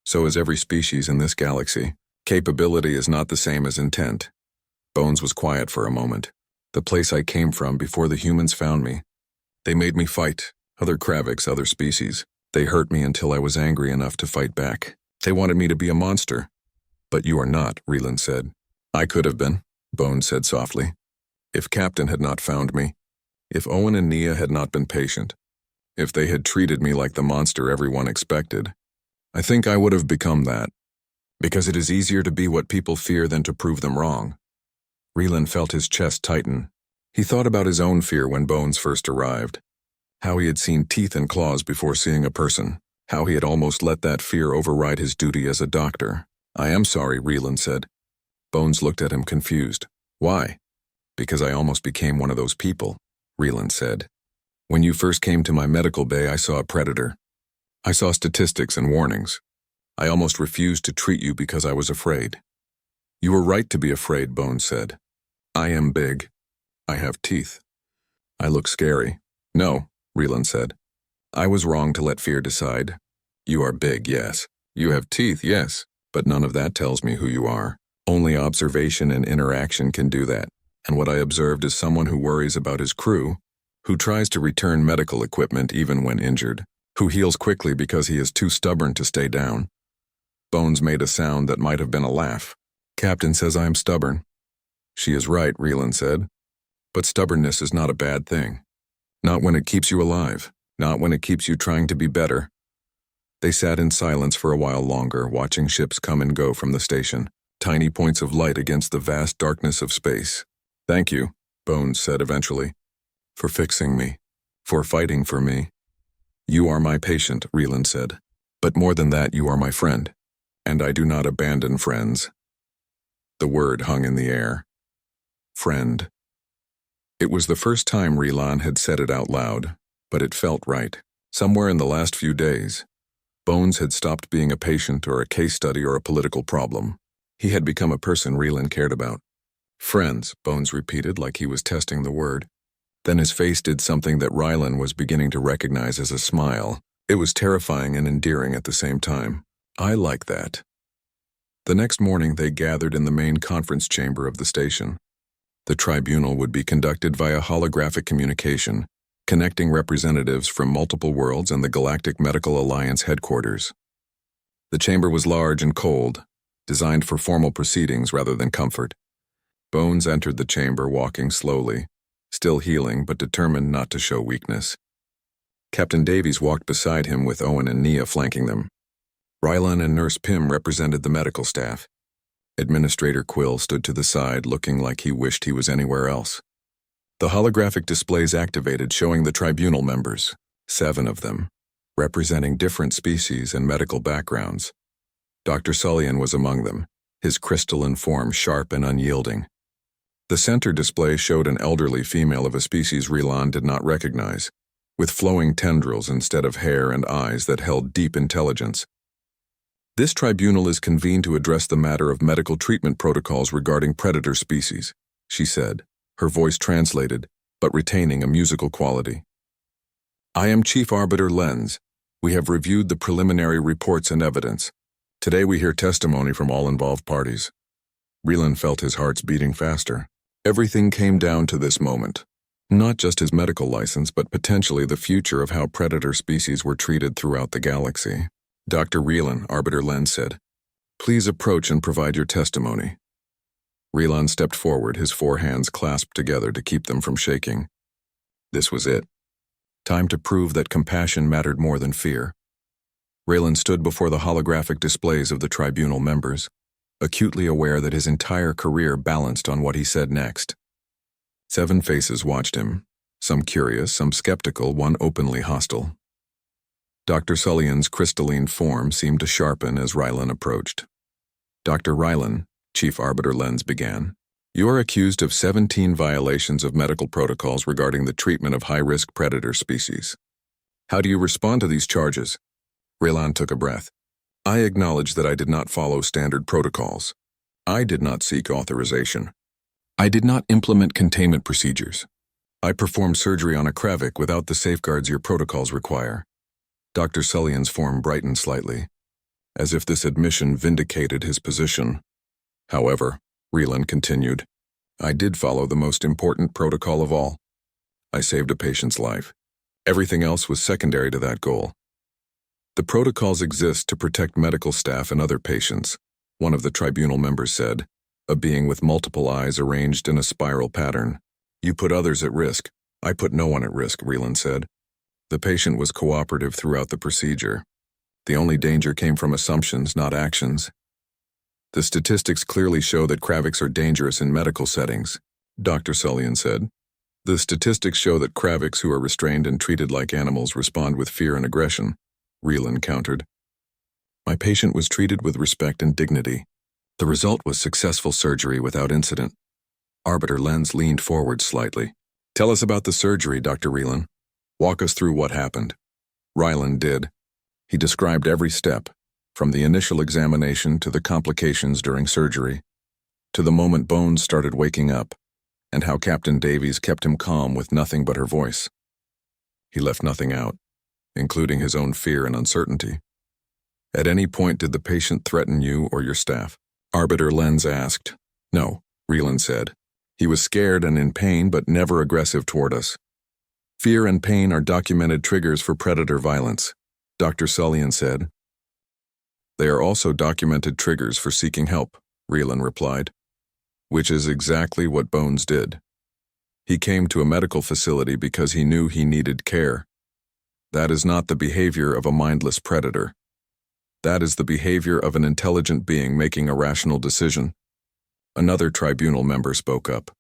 Speaker 1: So is every species in this galaxy. Capability is not the same as intent. Bones was quiet for a moment. The place I came from before the humans found me. They made me fight, other Kraviks, other species. They hurt me until I was angry enough to fight back. They wanted me to be a monster. But you are not, Ryland said. I could have been, Bones said softly. If Captain had not found me. If Owen and Nia had not been patient. If they had treated me like the monster everyone expected. I think I would have become that. Because it is easier to be what people fear than to prove them wrong. Ryland felt his chest tighten. He thought about his own fear when Bones first arrived. How he had seen teeth and claws before seeing a person. How he had almost let that fear override his duty as a doctor. I am sorry, Ryland said. Bones looked at him confused. Why? Because I almost became one of those people, Ryland said. When you first came to my medical bay, I saw a predator. I saw statistics and warnings. I almost refused to treat you because I was afraid. You were right to be afraid, Bones said. I am big. I have teeth. I look scary. No, Ryland said. I was wrong to let fear decide. You are big, yes. You have teeth, yes. But none of that tells me who you are. Only observation and interaction can do that. And what I observed is someone who worries about his crew, who tries to return medical equipment even when injured, who heals quickly because he is too stubborn to stay down. Bones made a sound that might have been a laugh. Captain says I am stubborn. She is right, Ryland said. But stubbornness is not a bad thing. Not when it keeps you alive. Not when it keeps you trying to be better. They sat in silence for a while longer, watching ships come and go from the station, tiny points of light against the vast darkness of space. Thank you, Bones said eventually, for fixing me, for fighting for me. You are my patient, Ryland said. But more than that, you are my friend, and I do not abandon friends. The word hung in the air. Friend. It was the first time Ryland had said it out loud, but it felt right. Somewhere in the last few days, Bones had stopped being a patient or a case study or a political problem. He had become a person Ryland cared about. Friends, Bones repeated like he was testing the word. Then his face did something that Rylan was beginning to recognize as a smile. It was terrifying and endearing at the same time. I like that. The next morning they gathered in the main conference chamber of the station. The tribunal would be conducted via holographic communication, connecting representatives from multiple worlds and the Galactic Medical Alliance headquarters. The chamber was large and cold, designed for formal proceedings rather than comfort. Bones entered the chamber walking slowly, still healing but determined not to show weakness. Captain Davies walked beside him with Owen and Nia flanking them. Rylan and Nurse Pym represented the medical staff. Administrator Quill stood to the side looking like he wished he was anywhere else. The holographic displays activated showing the tribunal members, 7 of them, representing different species and medical backgrounds. Dr. Sullian was among them, his crystalline form sharp and unyielding. The center display showed an elderly female of a species Rylan did not recognize, with flowing tendrils instead of hair and eyes that held deep intelligence. This tribunal is convened to address the matter of medical treatment protocols regarding predator species, she said, her voice translated, but retaining a musical quality. I am Chief Arbiter Lenz. We have reviewed the preliminary reports and evidence. Today we hear testimony from all involved parties. Rylan felt his heart's beating faster. Everything came down to this moment. Not just his medical license, but potentially the future of how predator species were treated throughout the galaxy. Dr. Rylan, Arbiter Lenz said, "Please approach and provide your testimony." Rylan stepped forward, his 4 hands clasped together to keep them from shaking. This was it. Time to prove that compassion mattered more than fear. Rylan stood before the holographic displays of the tribunal members, acutely aware that his entire career balanced on what he said next. 7 faces watched him, some curious, some skeptical, one openly hostile. Dr. Sullian's crystalline form seemed to sharpen as Rylan approached. Dr. Rylan, Chief Arbiter Lenz began, you are accused of 17 violations of medical protocols regarding the treatment of high-risk predator species. How do you respond to these charges? Rylan took a breath. I acknowledge that I did not follow standard protocols. I did not seek authorization. I did not implement containment procedures. I performed surgery on a Kravik without the safeguards your protocols require. Dr. Sullian's form brightened slightly, as if this admission vindicated his position. However, Rylan continued, I did follow the most important protocol of all. I saved a patient's life. Everything else was secondary to that goal. The protocols exist to protect medical staff and other patients, one of the tribunal members said, a being with multiple eyes arranged in a spiral pattern. You put others at risk. I put no one at risk, Rylan said. The patient was cooperative throughout the procedure. The only danger came from assumptions, not actions. The statistics clearly show that Kraviks are dangerous in medical settings, Dr. Sullian said. The statistics show that Kraviks who are restrained and treated like animals respond with fear and aggression, Rylan countered. My patient was treated with respect and dignity. The result was successful surgery without incident. Arbiter Lenz leaned forward slightly. Tell us about the surgery, Dr. Rylan. Walk us through what happened. Rylan did. He described every step, from the initial examination to the complications during surgery, to the moment Bones started waking up, and how Captain Davies kept him calm with nothing but her voice. He left nothing out, including his own fear and uncertainty. At any point did the patient threaten you or your staff? Arbiter Lenz asked. No, Rylan said. He was scared and in pain, but never aggressive toward us. Fear and pain are documented triggers for predator violence, Dr. Sullian said. They are also documented triggers for seeking help, Rylan replied, which is exactly what Bones did. He came to a medical facility because he knew he needed care. That is not the behavior of a mindless predator. That is the behavior of an intelligent being making a rational decision. Another tribunal member spoke up,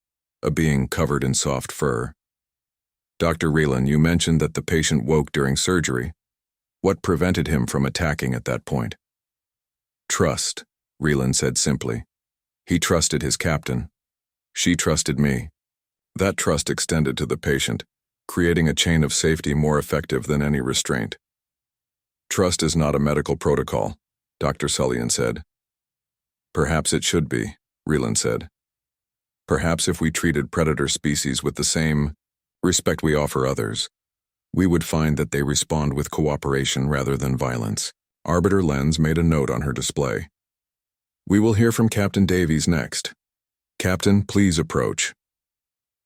Speaker 1: a being covered in soft fur. Dr. Rylan, you mentioned that the patient woke during surgery. What prevented him from attacking at that point? Trust, Rylan said simply. He trusted his captain. She trusted me. That trust extended to the patient, creating a chain of safety more effective than any restraint. Trust is not a medical protocol, Dr. Sullian said. Perhaps it should be, Rylan said. Perhaps if we treated predator species with the same respect we offer others, we would find that they respond with cooperation rather than violence. Arbiter Lens made a note on her display. We will hear from Captain Davies next. Captain, please approach.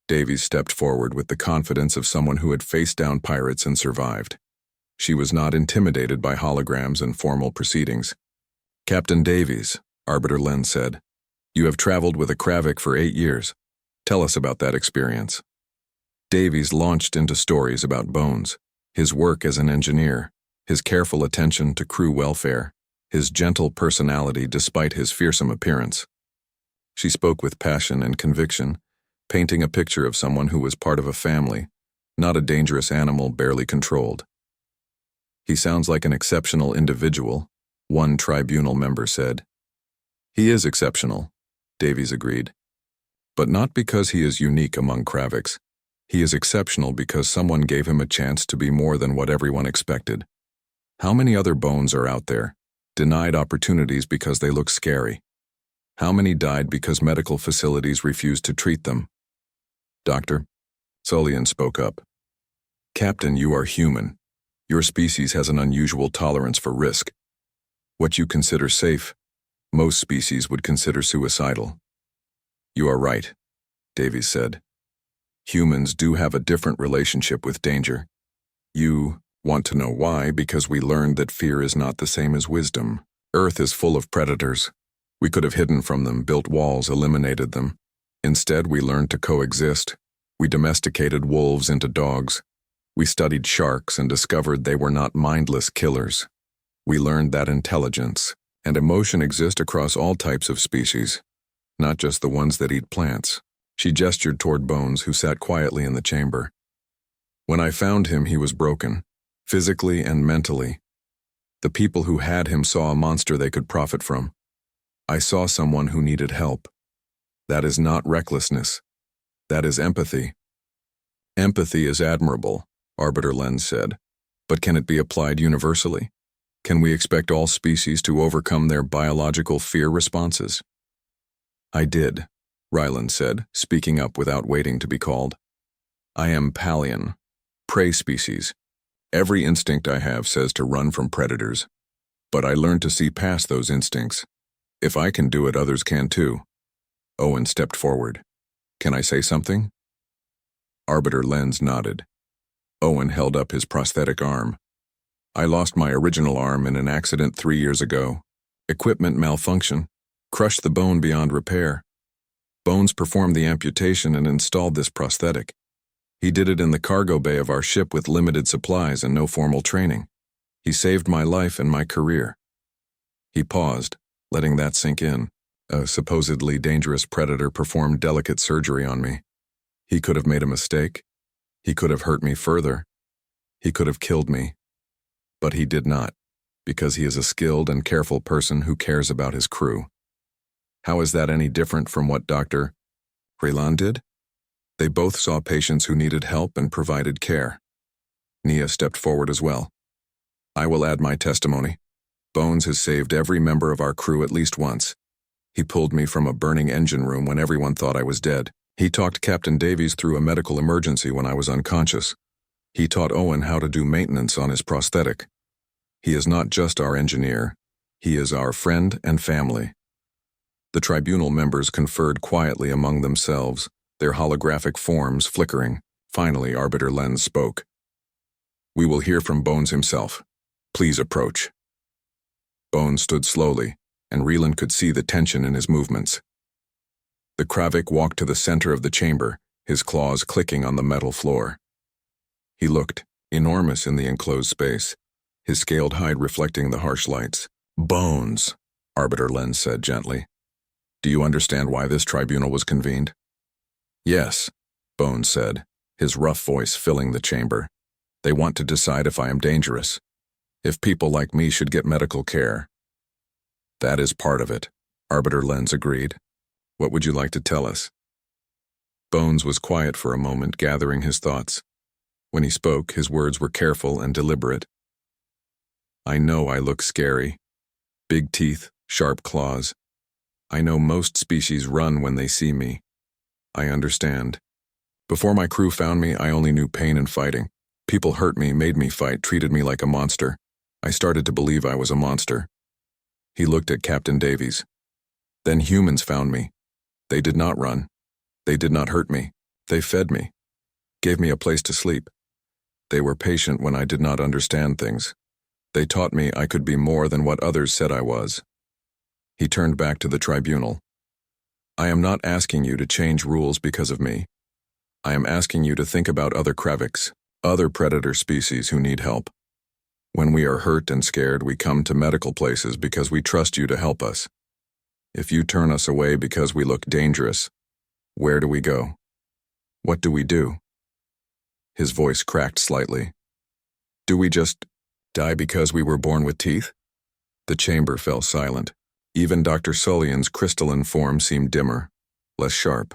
Speaker 1: Davies stepped forward with the confidence of someone who had faced down pirates and survived. She was not intimidated by holograms and formal proceedings. Captain Davies, Arbiter Lens said, you have traveled with a Kravik for 8 years. Tell us about that experience. Davies launched into stories about Bones, his work as an engineer, his careful attention to crew welfare, his gentle personality despite his fearsome appearance. She spoke with passion and conviction, painting a picture of someone who was part of a family, not a dangerous animal barely controlled. He sounds like an exceptional individual, one tribunal member said. He is exceptional, Davies agreed. But not because he is unique among Kraviks. He is exceptional because someone gave him a chance to be more than what everyone expected. How many other Bones are out there, denied opportunities because they look scary? How many died because medical facilities refused to treat them? Doctor, Sullivan spoke up. Captain, you are human. Your species has an unusual tolerance for risk. What you consider safe, most species would consider suicidal. You are right, Davies said. Humans do have a different relationship with danger. You want to know why? Because we learned that fear is not the same as wisdom. Earth is full of predators. We could have hidden from them, built walls, eliminated them. Instead, we learned to coexist. We domesticated wolves into dogs. We studied sharks and discovered they were not mindless killers. We learned that intelligence and emotion exist across all types of species, not just the ones that eat plants. She gestured toward Bones, who sat quietly in the chamber. When I found him, he was broken, physically and mentally. The people who had him saw a monster they could profit from. I saw someone who needed help. That is not recklessness. That is empathy. Empathy is admirable, Arbiter Lens said, but can it be applied universally? Can we expect all species to overcome their biological fear responses? I did, Ryland said, speaking up without waiting to be called. I am Palian, prey species. Every instinct I have says to run from predators, but I learned to see past those instincts. If I can do it, others can too. Owen stepped forward. Can I say something? Arbiter Lens nodded. Owen held up his prosthetic arm. I lost my original arm in an accident 3 years ago. Equipment malfunction. Crushed the bone beyond repair. Bones performed the amputation and installed this prosthetic. He did it in the cargo bay of our ship with limited supplies and no formal training. He saved my life and my career. He paused, letting that sink in. A supposedly dangerous predator performed delicate surgery on me. He could have made a mistake. He could have hurt me further. He could have killed me. But he did not, because he is a skilled and careful person who cares about his crew. How is that any different from what Dr. Ryland did? They both saw patients who needed help and provided care. Nia stepped forward as well. I will add my testimony. Bones has saved every member of our crew at least once. He pulled me from a burning engine room when everyone thought I was dead. He talked Captain Davies through a medical emergency when I was unconscious. He taught Owen how to do maintenance on his prosthetic. He is not just our engineer. He is our friend and family. The tribunal members conferred quietly among themselves, their holographic forms flickering. Finally, Arbiter Lens spoke. We will hear from Bones himself. Please approach. Bones stood slowly, and Ryland could see the tension in his movements. The Kravik walked to the center of the chamber, his claws clicking on the metal floor. He looked, enormous in the enclosed space, his scaled hide reflecting the harsh lights. Bones, Arbiter Lens said gently. Do you understand why this tribunal was convened? Yes, Bones said, his rough voice filling the chamber. They want to decide if I am dangerous, if people like me should get medical care. That is part of it, Arbiter Lens agreed. What would you like to tell us? Bones was quiet for a moment, gathering his thoughts. When he spoke, his words were careful and deliberate. I know I look scary. Big teeth, sharp claws. I know most species run when they see me. I understand. Before my crew found me, I only knew pain and fighting. People hurt me, made me fight, treated me like a monster. I started to believe I was a monster. He looked at Captain Davies. Then humans found me. They did not run. They did not hurt me. They fed me. Gave me a place to sleep. They were patient when I did not understand things. They taught me I could be more than what others said I was. He turned back to the tribunal. I am not asking you to change rules because of me. I am asking you to think about other Kraviks, other predator species who need help. When we are hurt and scared, we come to medical places because we trust you to help us. If you turn us away because we look dangerous, where do we go? What do we do? His voice cracked slightly. Do we just die because we were born with teeth? The chamber fell silent. Even Dr. Sullian's crystalline form seemed dimmer, less sharp.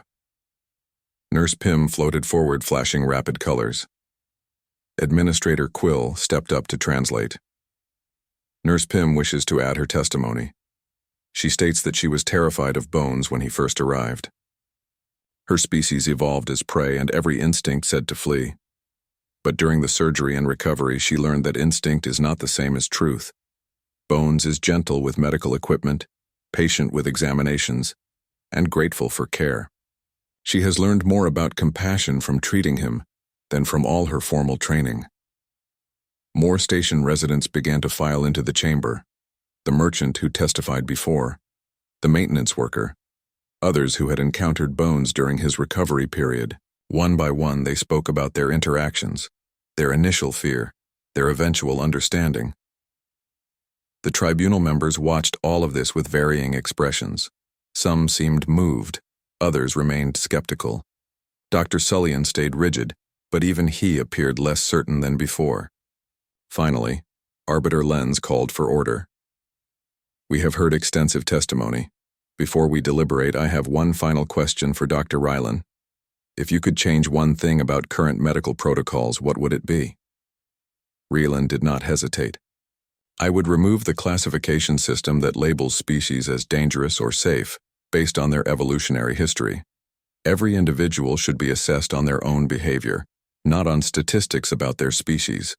Speaker 1: Nurse Pym floated forward, flashing rapid colors. Administrator Quill stepped up to translate. Nurse Pym wishes to add her testimony. She states that she was terrified of Bones when he first arrived. Her species evolved as prey and every instinct said to flee. But during the surgery and recovery, she learned that instinct is not the same as truth. Bones is gentle with medical equipment, patient with examinations, and grateful for care. She has learned more about compassion from treating him than from all her formal training. More station residents began to file into the chamber. The merchant who testified before, the maintenance worker, others who had encountered Bones during his recovery period. One by one, they spoke about their interactions, their initial fear, their eventual understanding. The tribunal members watched all of this with varying expressions. Some seemed moved, others remained skeptical. Dr. Sullian stayed rigid, but even he appeared less certain than before. Finally, Arbiter Lenz called for order. We have heard extensive testimony. Before we deliberate, I have one final question for Dr. Rylan. If you could change one thing about current medical protocols, what would it be? Rylan did not hesitate. I would remove the classification system that labels species as dangerous or safe based on their evolutionary history. Every individual should be assessed on their own behavior, not on statistics about their species.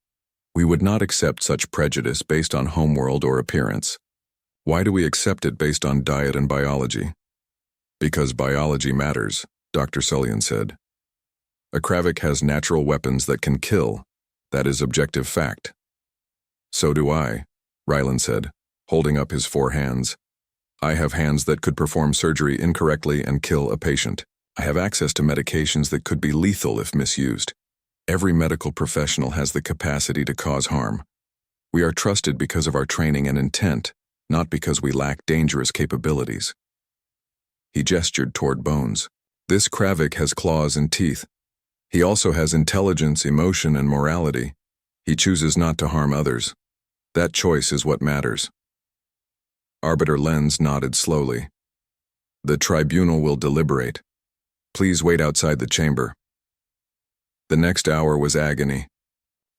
Speaker 1: We would not accept such prejudice based on homeworld or appearance. Why do we accept it based on diet and biology? Because biology matters, Dr. Sullian said. A Kravik has natural weapons that can kill. That is objective fact. So do I, Rylan said, holding up his 4 hands. I have hands that could perform surgery incorrectly and kill a patient. I have access to medications that could be lethal if misused. Every medical professional has the capacity to cause harm. We are trusted because of our training and intent, not because we lack dangerous capabilities. He gestured toward Bones. This Kravik has claws and teeth. He also has intelligence, emotion, and morality. He chooses not to harm others. That choice is what matters. Arbiter Lenz nodded slowly. The tribunal will deliberate. Please wait outside the chamber. The next hour was agony.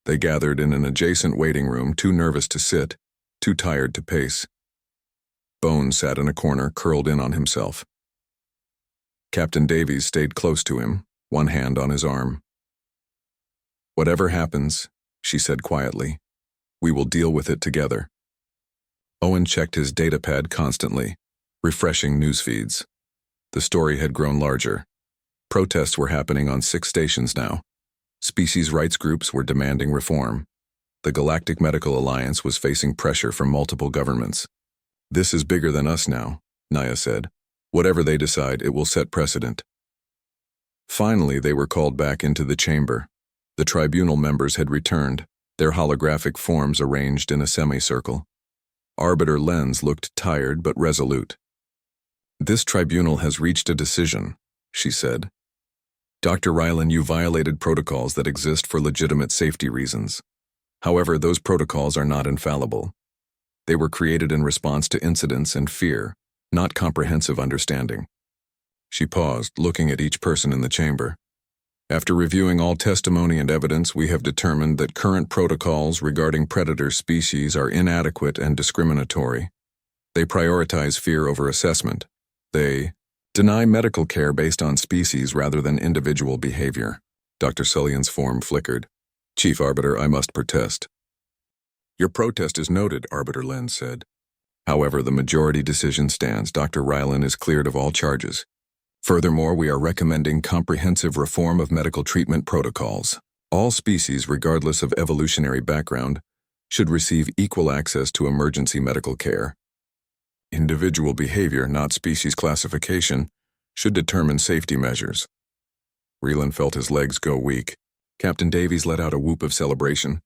Speaker 1: They gathered in an adjacent waiting room, too nervous to sit, too tired to pace. Bones sat in a corner, curled in on himself. Captain Davies stayed close to him, one hand on his arm. Whatever happens, she said quietly, we will deal with it together. Owen checked his datapad constantly, refreshing news feeds. The story had grown larger. Protests were happening on 6 stations now. Species rights groups were demanding reform. The Galactic Medical Alliance was facing pressure from multiple governments. This is bigger than us now, Naya said. Whatever they decide, it will set precedent. Finally, they were called back into the chamber. The tribunal members had returned, their holographic forms arranged in a semicircle. Arbiter Lenz looked tired but resolute. This tribunal has reached a decision, she said. Dr. Rylan, you violated protocols that exist for legitimate safety reasons. However, those protocols are not infallible. They were created in response to incidents and fear, not comprehensive understanding. She paused, looking at each person in the chamber. After reviewing all testimony and evidence, we have determined that current protocols regarding predator species are inadequate and discriminatory. They prioritize fear over assessment. They Deny medical care based on species rather than individual behavior. Dr. Sullian's form flickered. Chief Arbiter, I must protest. Your protest is noted, Arbiter Lin said. However, the majority decision stands. Dr. Rylan is cleared of all charges. Furthermore, we are recommending comprehensive reform of medical treatment protocols. All species, regardless of evolutionary background, should receive equal access to emergency medical care. Individual behavior, not species classification, should determine safety measures. Rylan felt his legs go weak. Captain Davies let out a whoop of celebration.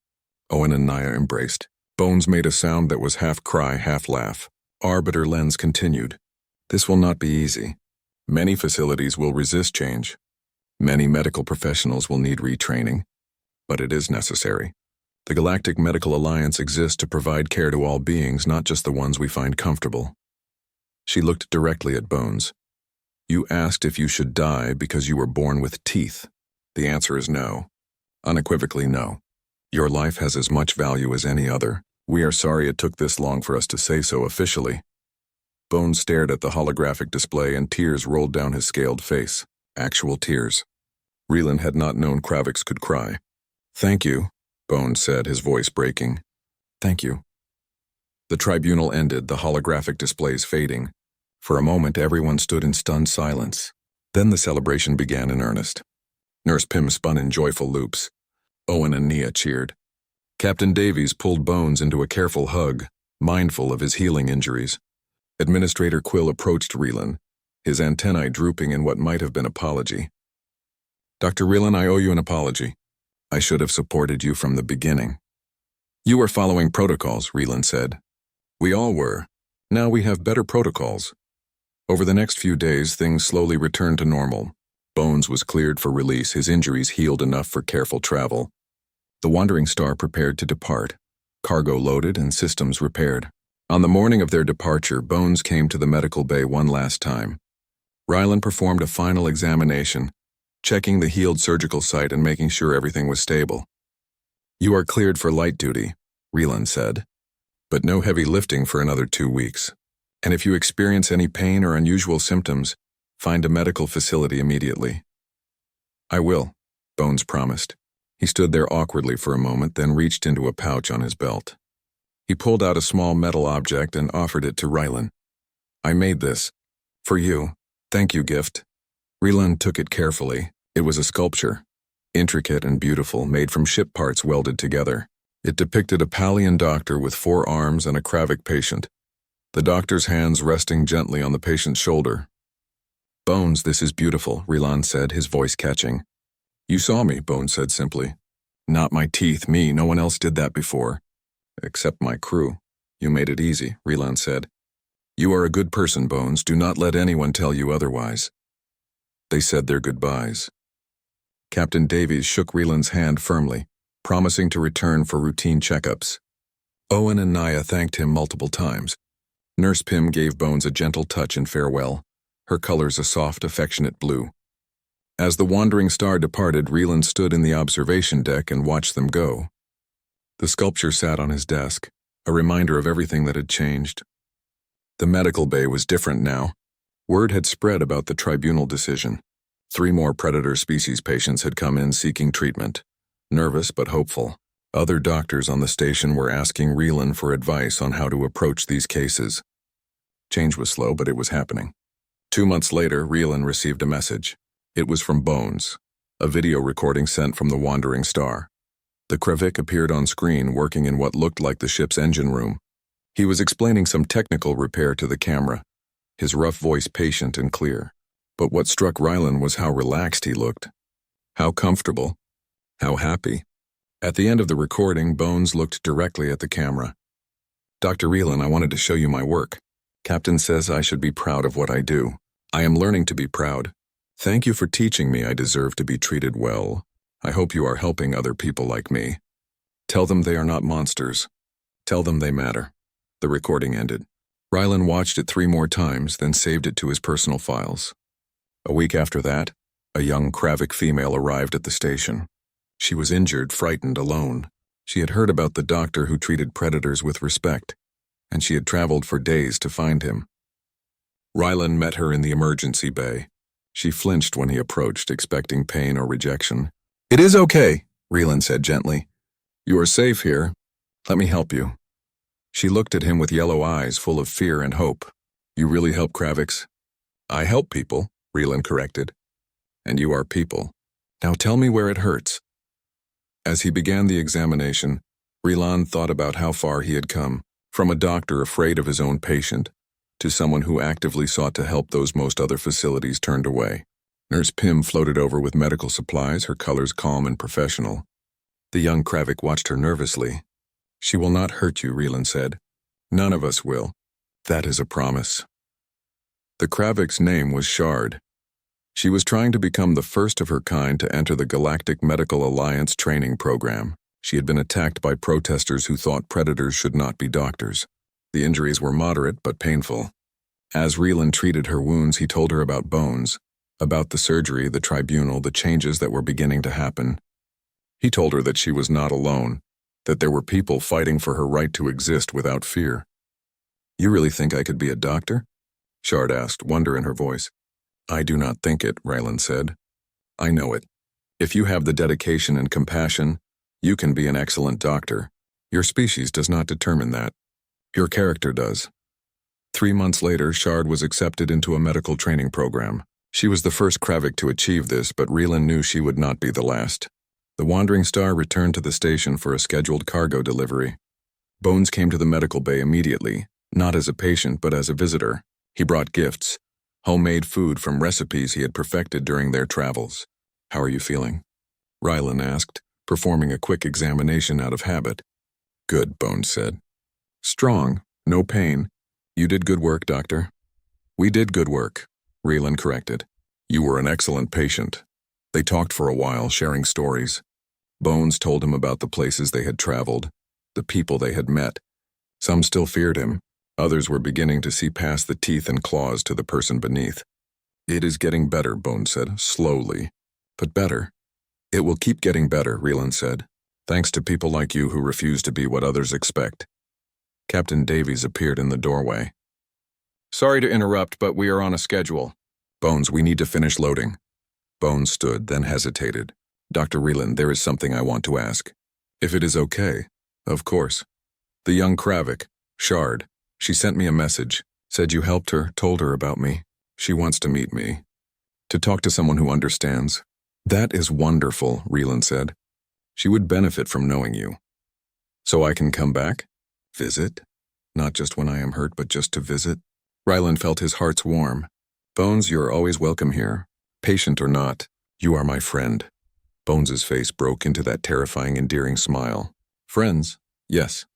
Speaker 1: Owen and Naya embraced. Bones made a sound that was half cry, half laugh. Arbiter Lens continued. This will not be easy. Many facilities will resist change. Many medical professionals will need retraining. But it is necessary. The Galactic Medical Alliance exists to provide care to all beings, not just the ones we find comfortable. She looked directly at Bones. You asked if you should die because you were born with teeth. The answer is no. Unequivocally no. Your life has as much value as any other. We are sorry it took this long for us to say so officially. Bones stared at the holographic display and tears rolled down his scaled face. Actual tears. Rylan had not known Kravix could cry. Thank you, Bones said, his voice breaking. Thank you. The tribunal ended, the holographic displays fading. For a moment, everyone stood in stunned silence. Then the celebration began in earnest. Nurse Pym spun in joyful loops. Owen and Nia cheered. Captain Davies pulled Bones into a careful hug, mindful of his healing injuries. Administrator Quill approached Rylan, his antennae drooping in what might have been apology. Dr. Rylan, I owe you an apology. I should have supported you from the beginning. You were following protocols, Rylan said. We all were. Now we have better protocols. Over the next few days, things slowly returned to normal. Bones was cleared for release, his injuries healed enough for careful travel. The Wandering Star prepared to depart, cargo loaded and systems repaired. On the morning of their departure, Bones came to the medical bay one last time. Rylan performed a final examination, checking the healed surgical site and making sure everything was stable. You are cleared for light duty, Rylan said, but no heavy lifting for another 2 weeks. And if you experience any pain or unusual symptoms, find a medical facility immediately. I will, Bones promised. He stood there awkwardly for a moment, then reached into a pouch on his belt. He pulled out a small metal object and offered it to Rylan. I made this. For you. Thank you, gift. Rylan took it carefully. It was a sculpture. Intricate and beautiful, made from ship parts welded together. It depicted a Palian doctor with 4 arms and a Kravik patient. The doctor's hands resting gently on the patient's shoulder. Bones, this is beautiful, Rylan said, his voice catching. You saw me, Bones said simply. Not my teeth, me, no one else did that before. Except my crew. You made it easy, Rylan said. You are a good person, Bones, do not let anyone tell you otherwise. They said their goodbyes. Captain Davies shook Rylan's hand firmly, promising to return for routine checkups. Owen and Naya thanked him multiple times. Nurse Pym gave Bones a gentle touch in farewell, her colors a soft, affectionate blue. As the Wandering Star departed, Rylan stood in the observation deck and watched them go. The sculpture sat on his desk, a reminder of everything that had changed. The medical bay was different now. Word had spread about the tribunal decision. 3 more predator species patients had come in seeking treatment. Nervous but hopeful, other doctors on the station were asking Rylan for advice on how to approach these cases. Change was slow, but it was happening. 2 months later, Rylan received a message. It was from Bones, a video recording sent from the Wandering Star. The Kravik appeared on screen working in what looked like the ship's engine room. He was explaining some technical repair to the camera, his rough voice patient and clear. But what struck Rylan was how relaxed he looked. How comfortable. How happy. At the end of the recording, Bones looked directly at the camera. Dr. Rylan, I wanted to show you my work. Captain says I should be proud of what I do. I am learning to be proud. Thank you for teaching me I deserve to be treated well. I hope you are helping other people like me. Tell them they are not monsters. Tell them they matter. The recording ended. Rylan watched it 3 more times, then saved it to his personal files. A week after that, a young Kravik female arrived at the station. She was injured, frightened, alone. She had heard about the doctor who treated predators with respect, and she had traveled for days to find him. Rylan met her in the emergency bay. She flinched when he approached, expecting pain or rejection. "It is okay," Rylan said gently. "You are safe here. Let me help you." She looked at him with yellow eyes full of fear and hope. "You really help Kravix?" "I help people," Rylan corrected. "And you are people. Now tell me where it hurts." As he began the examination, Rylan thought about how far he had come, from a doctor afraid of his own patient, to someone who actively sought to help those most other facilities turned away. Nurse Pym floated over with medical supplies, her colors calm and professional. The young Kravik watched her nervously. "She will not hurt you," Rylan said. "None of us will. That is a promise." The Kravik's name was Shard. She was trying to become the first of her kind to enter the Galactic Medical Alliance training program. She had been attacked by protesters who thought predators should not be doctors. The injuries were moderate but painful. As Rylan treated her wounds, he told her about Bones, about the surgery, the tribunal, the changes that were beginning to happen. He told her that she was not alone, that there were people fighting for her right to exist without fear. "You really think I could be a doctor?" Shard asked, wonder in her voice. "I do not think it," Rylan said. "I know it. If you have the dedication and compassion, you can be an excellent doctor. Your species does not determine that. Your character does." 3 months later, Shard was accepted into a medical training program. She was the first Kravik to achieve this, but Rylan knew she would not be the last. The Wandering Star returned to the station for a scheduled cargo delivery. Bones came to the medical bay immediately, not as a patient but as a visitor. He brought gifts, homemade food from recipes he had perfected during their travels. "How are you feeling?" Rylan asked, performing a quick examination out of habit. "Good," Bones said. "Strong, no pain. You did good work, Doctor." "We did good work," Rylan corrected. "You were an excellent patient." They talked for a while, sharing stories. Bones told him about the places they had traveled, the people they had met. Some still feared him. Others were beginning to see past the teeth and claws to the person beneath. "It is getting better," Bones said, slowly. "But better." "It will keep getting better," Rylan said, "thanks to people like you who refuse to be what others expect." Captain Davies appeared in the doorway. "Sorry to interrupt, but we are on a schedule." "Bones, we need to finish loading." Bones stood, then hesitated. "Dr. Rylan, there is something I want to ask." "If it is okay." "Of course." "The young Kravik, Shard. She sent me a message, said you helped her, told her about me. She wants to meet me. To talk to someone who understands." "That is wonderful," Rylan said. "She would benefit from knowing you." "So I can come back? Visit? Not just when I am hurt, but just to visit?" Rylan felt his heart's warm. "Bones, you are always welcome here. Patient or not, you are my friend." Bones's face broke into that terrifying, endearing smile. "Friends? Yes."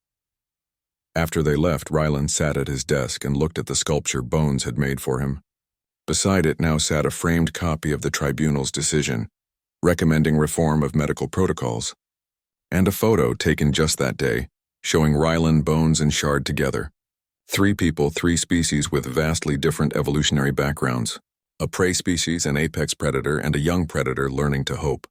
Speaker 1: After they left, Rylan sat at his desk and looked at the sculpture Bones had made for him. Beside it now sat a framed copy of the tribunal's decision, recommending reform of medical protocols, and a photo taken just that day, showing Rylan, Bones, and Shard together. 3 people, 3 species with vastly different evolutionary backgrounds. A prey species, an apex predator, and a young predator learning to hope.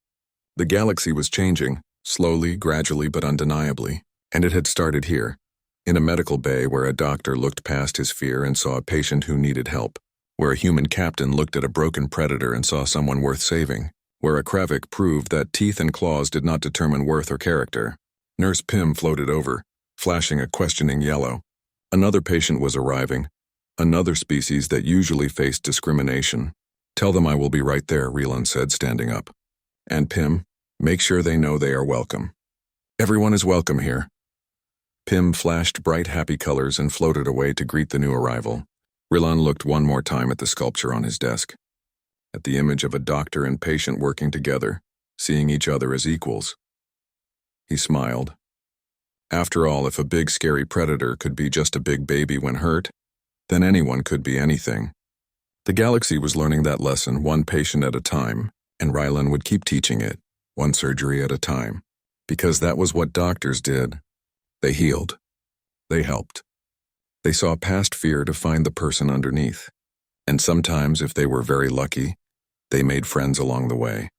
Speaker 1: The galaxy was changing, slowly, gradually, but undeniably, and it had started here, in a medical bay where a doctor looked past his fear and saw a patient who needed help, where a human captain looked at a broken predator and saw someone worth saving, where a Kravik proved that teeth and claws did not determine worth or character. Nurse Pym floated over, flashing a questioning yellow. Another patient was arriving, another species that usually faced discrimination. "Tell them I will be right there," Rylan said, standing up. "And Pym, make sure they know they are welcome. Everyone is welcome here." Pym flashed bright, happy colors and floated away to greet the new arrival. Rylan looked one more time at the sculpture on his desk, at the image of a doctor and patient working together, seeing each other as equals. He smiled. After all, if a big, scary predator could be just a big baby when hurt, then anyone could be anything. The galaxy was learning that lesson one patient at a time, and Rylan would keep teaching it, one surgery at a time, because that was what doctors did. They healed. They helped. They saw past fear to find the person underneath, and sometimes, if they were very lucky, they made friends along the way.